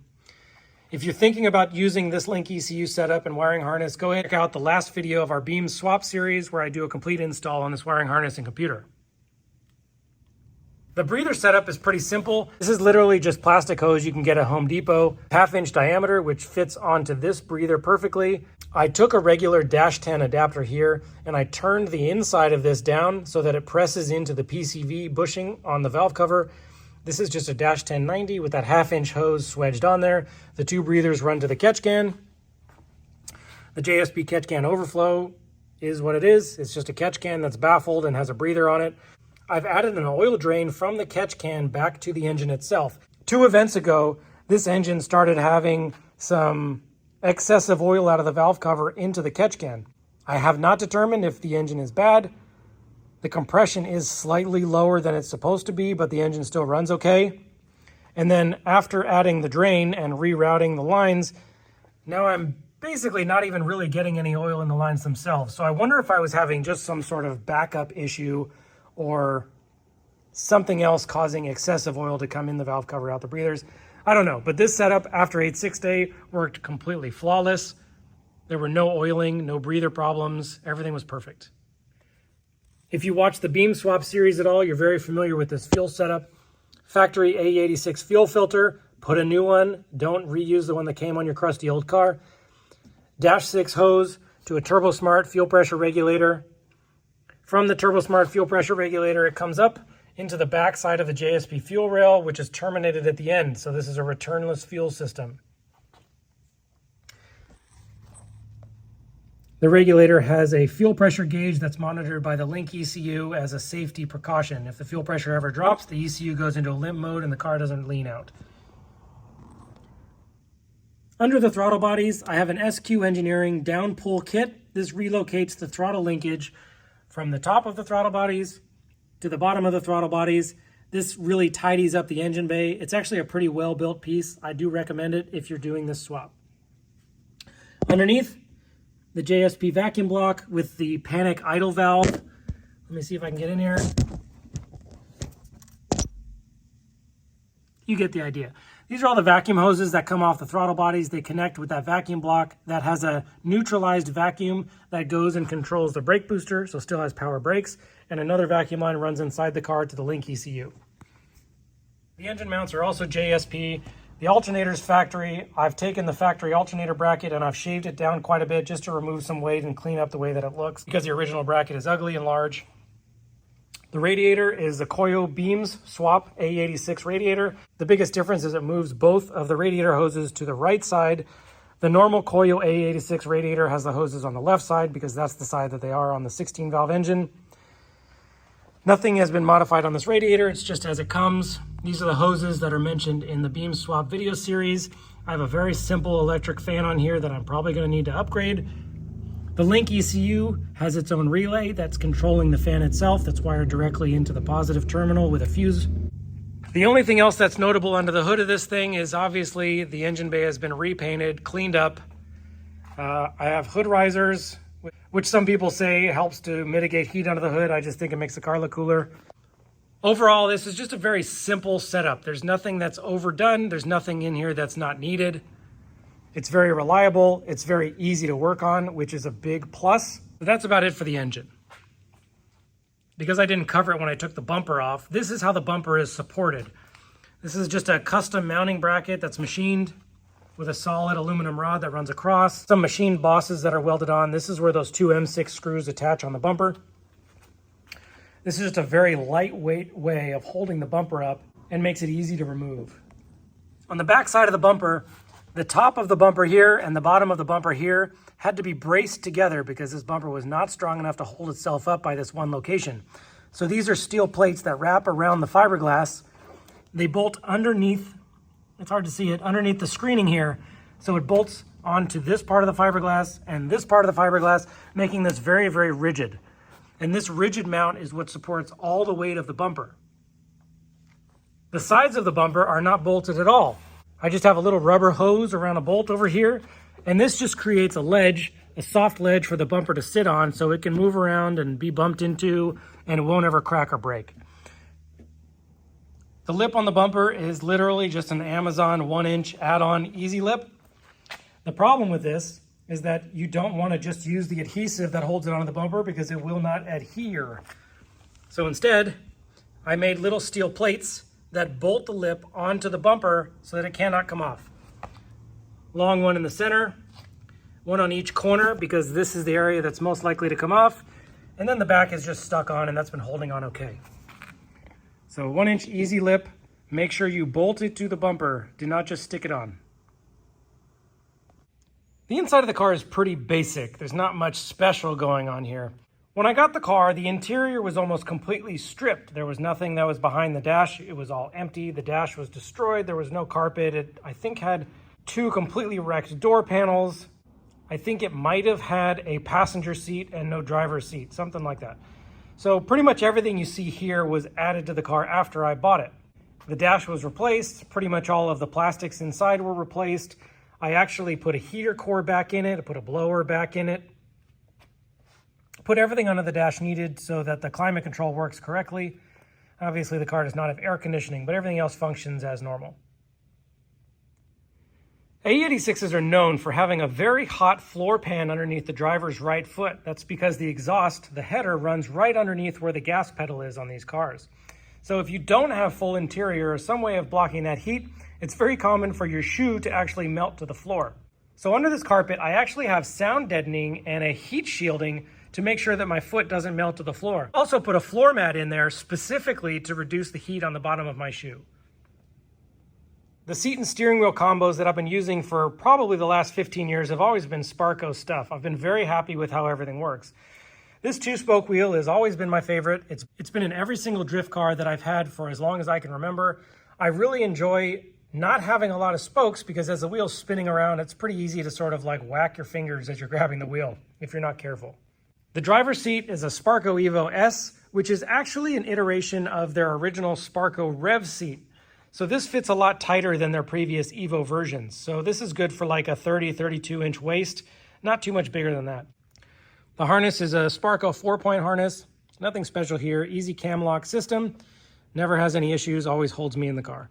If you're thinking about using this Link ECU setup and wiring harness, go ahead and check out the last video of our Beams swap series where I do a complete install on this wiring harness and computer. The breather setup is pretty simple. This is literally just plastic hose you can get at Home Depot, 1/2-inch diameter, which fits onto this breather perfectly. I took a regular -10 adapter here and I turned the inside of this down so that it presses into the PCV bushing on the valve cover. This is just a -1090 with that 1/2-inch hose swedged on there. The two breathers run to the catch can. The JSP catch can overflow is what it is. It's just a catch can that's baffled and has a breather on it. I've added an oil drain from the catch can back to the engine itself. 2 events ago, this engine started having some excessive oil out of the valve cover into the catch can. I have not determined if the engine is bad. The compression is slightly lower than it's supposed to be, but the engine still runs okay. And then after adding the drain and rerouting the lines, Now I'm basically not even really getting any oil in the lines themselves. So I wonder if I was having just some sort of backup issue or something else causing excessive oil to come in the valve cover, out the breathers. I don't know, but this setup after 86 day worked completely flawless. There were no oiling, no breather problems. Everything was perfect. If you watch the beam swap series at all, you're very familiar with this fuel setup. Factory A86 fuel filter, put a new one. Don't reuse the one that came on your crusty old car. Dash 6 hose to a TurboSmart fuel pressure regulator. From the TurboSmart fuel pressure regulator, it comes up into the back side of the JSP fuel rail, which is terminated at the end. So this is a returnless fuel system. The regulator has a fuel pressure gauge that's monitored by the link ECU as a safety precaution. If the fuel pressure ever drops, the ECU goes into a limp mode and the car doesn't lean out. Under the throttle bodies, I have an SQ Engineering down pull kit. This relocates the throttle linkage from the top of the throttle bodies to the bottom of the throttle bodies. This really tidies up the engine bay. It's actually a pretty well-built piece. I do recommend it if you're doing this swap. Underneath, the JSP vacuum block with the panic idle valve. Let me see if I can get in here. You get the idea. These are all the vacuum hoses that come off the throttle bodies. They connect with that vacuum block that has a neutralized vacuum that goes and controls the brake booster, so still has power brakes, and another vacuum line runs inside the car to the link ECU. The engine mounts are also JSP. The alternator's factory. I've taken the factory alternator bracket and I've shaved it down quite a bit just to remove some weight and clean up the way that it looks because the original bracket is ugly and large. The radiator is the Koyo Beams Swap A86 radiator. The biggest difference is it moves both of the radiator hoses to the right side. The normal Koyo A86 radiator has the hoses on the left side because that's the side that they are on the 16 valve engine. Nothing has been modified on this radiator, it's just as it comes. These are the hoses that are mentioned in the beam swap video series. I have a very simple electric fan on here that I'm probably going to need to upgrade. The link ECU has its own relay that's controlling the fan itself, that's wired directly into the positive terminal with a fuse. The only thing else that's notable under the hood of this thing is obviously the engine bay has been repainted, cleaned up. I have hood risers, which some people say helps to mitigate heat under the hood. I just think it makes the car look cooler. Overall, this is just a very simple setup. There's nothing that's overdone. There's nothing in here that's not needed. It's very reliable. It's very easy to work on, which is a big plus. But that's about it for the engine. Because I didn't cover it when I took the bumper off, this is how the bumper is supported. This is just a custom mounting bracket that's machined with a solid aluminum rod that runs across. Some machined bosses that are welded on. This is where those two M6 screws attach on the bumper. This is just a very lightweight way of holding the bumper up and makes it easy to remove. On the back side of the bumper, the top of the bumper here and the bottom of the bumper here had to be braced together because this bumper was not strong enough to hold itself up by this one location. So these are steel plates that wrap around the fiberglass. They bolt underneath, it's hard to see it, underneath the screening here. So it bolts onto this part of the fiberglass and this part of the fiberglass, making this very, very rigid. And this rigid mount is what supports all the weight of the bumper. The sides of the bumper are not bolted at all. I just have a little rubber hose around a bolt over here, and this just creates a ledge, a soft ledge for the bumper to sit on so it can move around and be bumped into, and it won't ever crack or break. The lip on the bumper is literally just an Amazon 1-inch add-on easy lip. The problem with this is that you don't want to just use the adhesive that holds it onto the bumper because it will not adhere. So instead, I made little steel plates that bolt the lip onto the bumper so that it cannot come off. Long one in the center, one on each corner because this is the area that's most likely to come off, and then the back is just stuck on and that's been holding on okay. So 1-inch easy lip, make sure you bolt it to the bumper, do not just stick it on. The inside of the car is pretty basic. There's not much special going on here. When I got the car, the interior was almost completely stripped. There was nothing that was behind the dash. It was all empty. The dash was destroyed. There was no carpet. It, I think, had 2 completely wrecked door panels. I think it might have had a passenger seat and no driver's seat, something like that. So pretty much everything you see here was added to the car after I bought it. The dash was replaced. Pretty much all of the plastics inside were replaced. I actually put a heater core back in it, I put a blower back in it, put everything under the dash needed so that the climate control works correctly. Obviously the car does not have air conditioning, but everything else functions as normal. A86s are known for having a very hot floor pan underneath the driver's right foot. That's because the exhaust, the header, runs right underneath where the gas pedal is on these cars. So if you don't have full interior or some way of blocking that heat, it's very common for your shoe to actually melt to the floor. So under this carpet, I actually have sound deadening and a heat shielding to make sure that my foot doesn't melt to the floor. Also put a floor mat in there specifically to reduce the heat on the bottom of my shoe. The seat and steering wheel combos that I've been using for probably the last 15 years have always been Sparco stuff. I've been very happy with how everything works. This 2-spoke wheel has always been my favorite. It's been in every single drift car that I've had for as long as I can remember. I really enjoy not having a lot of spokes because as the wheel's spinning around, it's pretty easy to sort of like whack your fingers as you're grabbing the wheel if you're not careful. The driver's seat is a Sparco Evo S, which is actually an iteration of their original Sparco Rev seat. So this fits a lot tighter than their previous Evo versions. So this is good for like a 32 inch waist, not too much bigger than that. The harness is a Sparco 4-point harness. Nothing special here. Easy cam lock system. Never has any issues, always holds me in the car.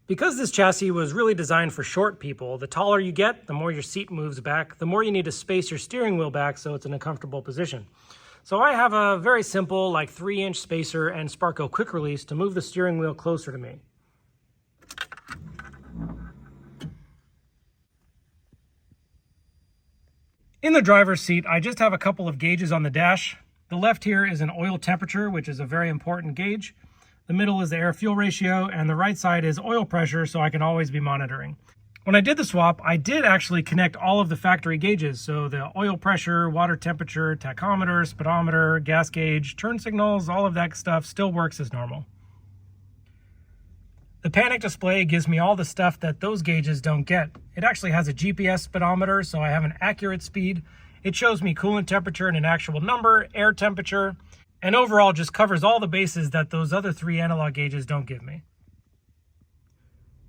Because this chassis was really designed for short people, the taller you get, the more your seat moves back, the more you need to space your steering wheel back so it's in a comfortable position. So I have a very simple, like 3-inch spacer and Sparco quick release to move the steering wheel closer to me. In the driver's seat, I just have a couple of gauges on the dash. The left here is an oil temperature, which is a very important gauge. The middle is the air-fuel ratio, and the right side is oil pressure, so I can always be monitoring. When I did the swap, I did actually connect all of the factory gauges. So the oil pressure, water temperature, tachometer, speedometer, gas gauge, turn signals, all of that stuff still works as normal. The panic display gives me all the stuff that those gauges don't get. It actually has a GPS speedometer, so I have an accurate speed. It shows me coolant temperature and an actual number, air temperature, and overall just covers all the bases that those other 3 analog gauges don't give me.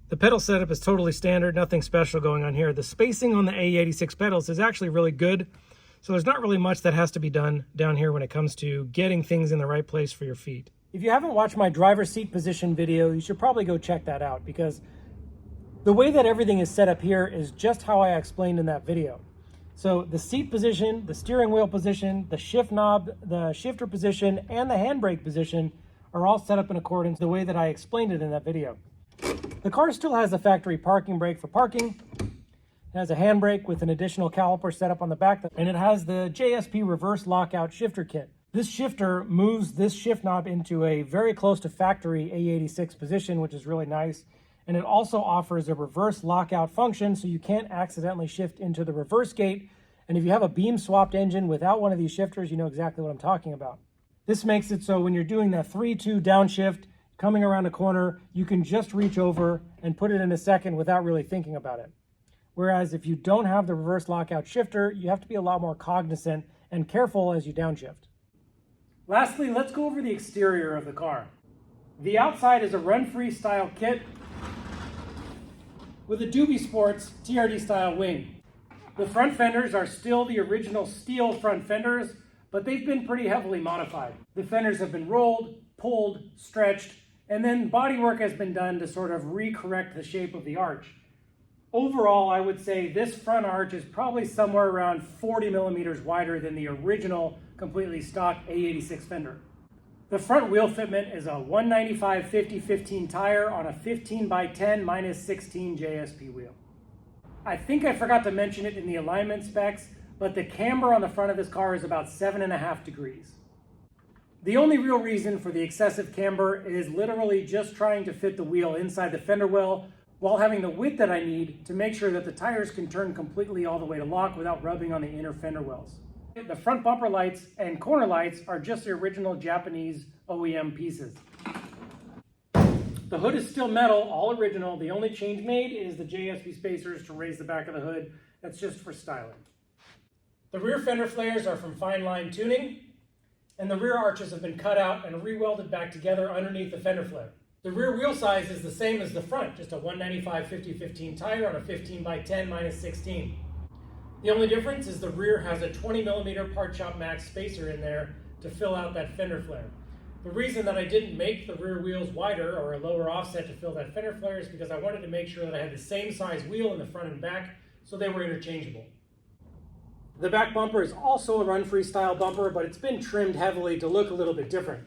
The pedal setup is totally standard, nothing special going on here. The spacing on the A86 pedals is actually really good, so there's not really much that has to be done down here when it comes to getting things in the right place for your feet. If you haven't watched my driver's seat position video, you should probably go check that out because the way that everything is set up here is just how I explained in that video. So the seat position, the steering wheel position, the shift knob, the shifter position, and the handbrake position are all set up in accordance the way that I explained it in that video. The car still has the factory parking brake for parking. It has a handbrake with an additional caliper set up on the back, and it has the JSP reverse lockout shifter kit. This shifter moves this shift knob into a very close to factory A86 position, which is really nice. And it also offers a reverse lockout function, so you can't accidentally shift into the reverse gate. And if you have a beam swapped engine without one of these shifters, you know exactly what I'm talking about. This makes it so when you're doing that 3-2 downshift, coming around a corner, you can just reach over and put it in a second without really thinking about it. Whereas if you don't have the reverse lockout shifter, you have to be a lot more cognizant and careful as you downshift. Lastly, let's go over the exterior of the car. The outside is a run-free style kit with a Doobie Sports TRD style wing. The front fenders are still the original steel front fenders, but they've been pretty heavily modified. The fenders have been rolled, pulled, stretched, and then bodywork has been done to sort of recorrect the shape of the arch. Overall, I would say this front arch is probably somewhere around 40 millimeters wider than the original completely stock A86 fender. The front wheel fitment is a 195/50/15 tire on a 15x10 -16 JSP wheel. I think I forgot to mention it in the alignment specs, but the camber on the front of this car is about 7.5 degrees. The only real reason for the excessive camber is literally just trying to fit the wheel inside the fender well while having the width that I need to make sure that the tires can turn completely all the way to lock without rubbing on the inner fender wells. The front bumper lights and corner lights are just the original Japanese OEM pieces. The hood is still metal, all original. The only change made is the JSP spacers to raise the back of the hood. That's just for styling. The rear fender flares are from Fine Line Tuning, and the rear arches have been cut out and re-welded back together underneath the fender flare. The rear wheel size is the same as the front, just a 195/50/15 tire on a 15x10 minus 16. The only difference is the rear has a 20mm Part Shop Max spacer in there to fill out that fender flare. The reason that I didn't make the rear wheels wider or a lower offset to fill that fender flare is because I wanted to make sure that I had the same size wheel in the front and back so they were interchangeable. The back bumper is also a run-free style bumper, but it's been trimmed heavily to look a little bit different.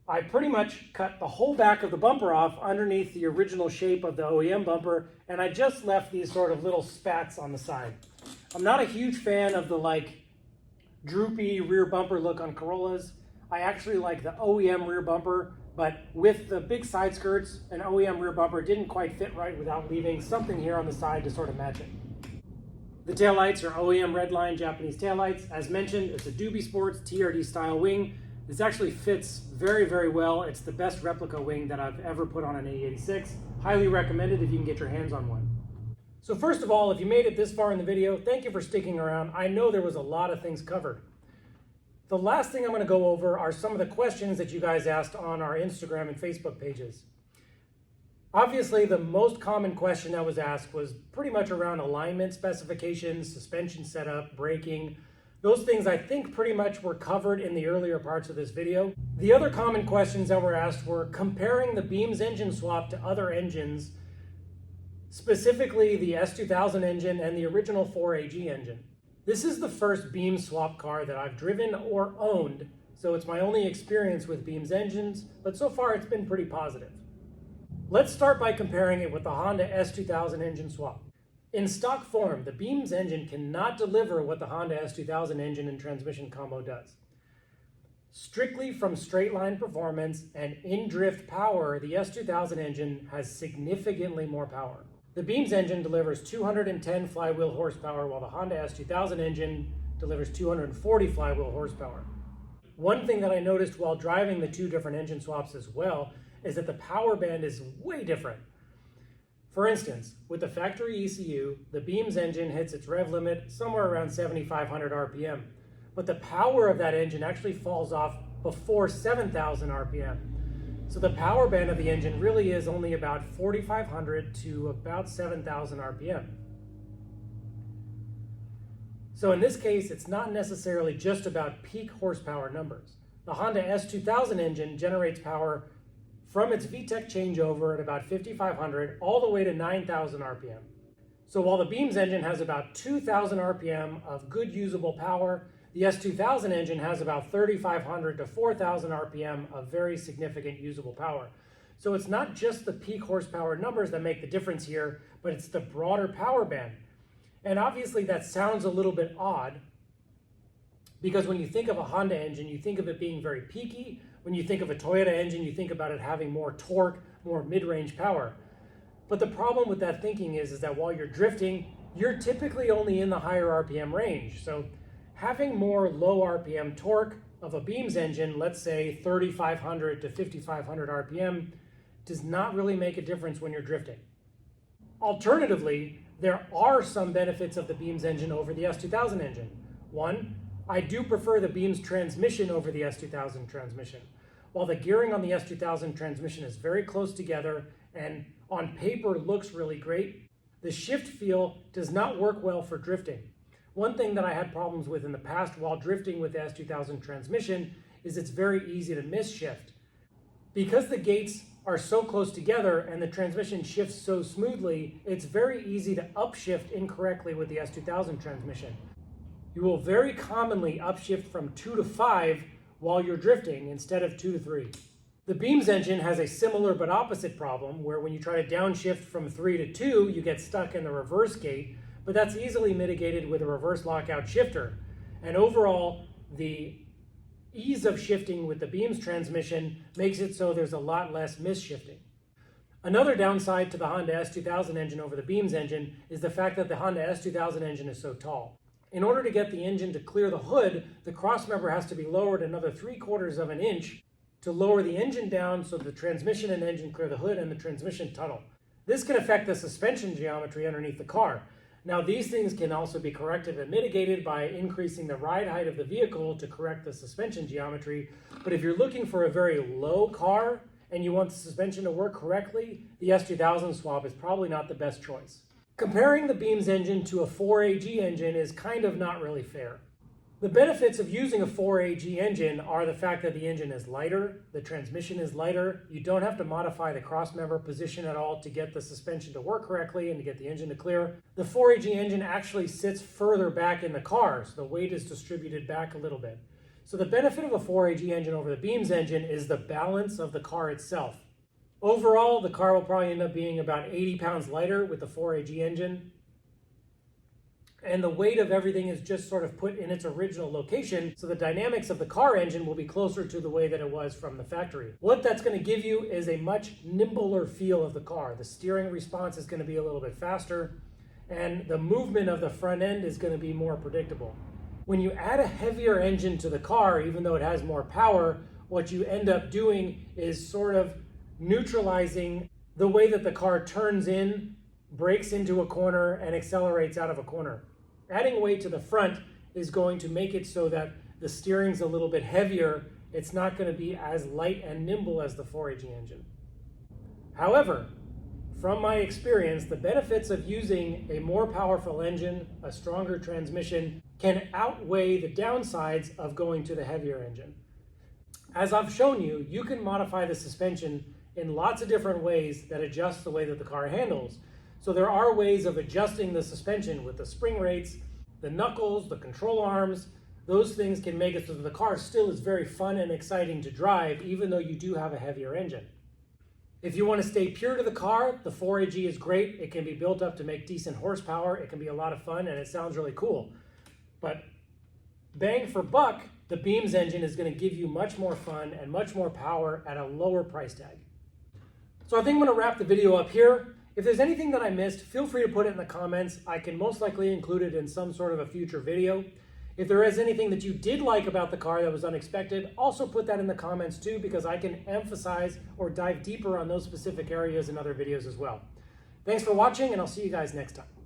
I pretty much cut the whole back of the bumper off underneath the original shape of the OEM bumper, and I just left these sort of little spats on the side. I'm not a huge fan of the droopy rear bumper look on Corollas. I actually like the OEM rear bumper, but with the big side skirts, an OEM rear bumper didn't quite fit right without leaving something here on the side to sort of match it. The taillights are OEM Redline Japanese taillights. As mentioned, it's a Doobie Sports TRD style wing. This actually fits very, very well. It's the best replica wing that I've ever put on an A86. Highly recommended if you can get your hands on one. So first of all, if you made it this far in the video, thank you for sticking around. I know there was a lot of things covered. The last thing I'm going to go over are some of the questions that you guys asked on our Instagram and Facebook pages. Obviously, the most common question that was asked was pretty much around alignment specifications, suspension setup, braking. Those things I think pretty much were covered in the earlier parts of this video. The other common questions that were asked were comparing the Beams engine swap to other engines, specifically the S2000 engine and the original 4AG engine. This is the first Beams swap car that I've driven or owned, so it's my only experience with Beams engines, but so far it's been pretty positive. Let's start by comparing it with the Honda S2000 engine swap. In stock form, the Beams engine cannot deliver what the Honda S2000 engine and transmission combo does. Strictly from straight line performance and in-drift power, the S2000 engine has significantly more power. The Beams engine delivers 210 flywheel horsepower, while the Honda S2000 engine delivers 240 flywheel horsepower. One thing that I noticed while driving the two different engine swaps as well is that the power band is way different. For instance, with the factory ECU, the Beams engine hits its rev limit somewhere around 7,500 RPM, but the power of that engine actually falls off before 7,000 RPM. So the power band of the engine really is only about 4,500 to about 7,000 RPM. So in this case, it's not necessarily just about peak horsepower numbers. The Honda S2000 engine generates power from its VTEC changeover at about 5,500 all the way to 9,000 RPM. So while the Beams engine has about 2,000 RPM of good usable power, the S2000 engine has about 3,500 to 4,000 RPM of very significant usable power. So it's not just the peak horsepower numbers that make the difference here, but it's the broader power band. And obviously that sounds a little bit odd, because when you think of a Honda engine, you think of it being very peaky. When you think of a Toyota engine, you think about it having more torque, more mid-range power. But the problem with that thinking is that while you're drifting, you're typically only in the higher RPM range. So having more low RPM torque of a Beams engine, let's say 3,500 to 5,500 RPM, does not really make a difference when you're drifting. Alternatively, there are some benefits of the Beams engine over the S2000 engine. One, I do prefer the Beams transmission over the S2000 transmission. While the gearing on the S2000 transmission is very close together and on paper looks really great, the shift feel does not work well for drifting. One thing that I had problems with in the past while drifting with the S2000 transmission is it's very easy to miss shift. Because the gates are so close together and the transmission shifts so smoothly, it's very easy to upshift incorrectly with the S2000 transmission. You will very commonly upshift from 2 to 5 while you're drifting instead of 2 to 3. The Beams engine has a similar but opposite problem where when you try to downshift from 3 to 2, you get stuck in the reverse gate, but that's easily mitigated with a reverse lockout shifter. And overall, the ease of shifting with the Beams transmission makes it so there's a lot less misshifting. Another downside to the Honda S2000 engine over the Beams engine is the fact that the Honda S2000 engine is so tall. In order to get the engine to clear the hood, the crossmember has to be lowered another 3/4 of an inch to lower the engine down so the transmission and engine clear the hood and the transmission tunnel. This can affect the suspension geometry underneath the car. Now these things can also be corrected and mitigated by increasing the ride height of the vehicle to correct the suspension geometry, but if you're looking for a very low car and you want the suspension to work correctly, the S2000 swap is probably not the best choice. Comparing the Beams engine to a 4AG engine is kind of not really fair. The benefits of using a 4AG engine are the fact that the engine is lighter, the transmission is lighter, you don't have to modify the crossmember position at all to get the suspension to work correctly and to get the engine to clear. The 4AG engine actually sits further back in the car, so the weight is distributed back a little bit. So the benefit of a 4AG engine over the Beams engine is the balance of the car itself. Overall, the car will probably end up being about 80 pounds lighter with the 4AG engine. And the weight of everything is just sort of put in its original location, so the dynamics of the car engine will be closer to the way that it was from the factory. What that's going to give you is a much nimbler feel of the car. The steering response is going to be a little bit faster, and the movement of the front end is going to be more predictable. When you add a heavier engine to the car, even though it has more power, what you end up doing is sort of neutralizing the way that the car turns in, brakes into a corner, and accelerates out of a corner. Adding weight to the front is going to make it so that the steering's a little bit heavier. It's not going to be as light and nimble as the 4AG engine. However, from my experience, the benefits of using a more powerful engine, a stronger transmission, can outweigh the downsides of going to the heavier engine. As I've shown you, you can modify the suspension in lots of different ways that adjust the way that the car handles. So there are ways of adjusting the suspension with the spring rates, the knuckles, the control arms. Those things can make it so that the car still is very fun and exciting to drive, even though you do have a heavier engine. If you want to stay pure to the car, the 4AG is great. It can be built up to make decent horsepower. It can be a lot of fun, and it sounds really cool. But bang for buck, the Beams engine is going to give you much more fun and much more power at a lower price tag. So I think I'm going to wrap the video up here. If there's anything that I missed, feel free to put it in the comments. I can most likely include it in some sort of a future video. If there is anything that you did like about the car that was unexpected, also put that in the comments too, because I can emphasize or dive deeper on those specific areas in other videos as well. Thanks for watching, and I'll see you guys next time.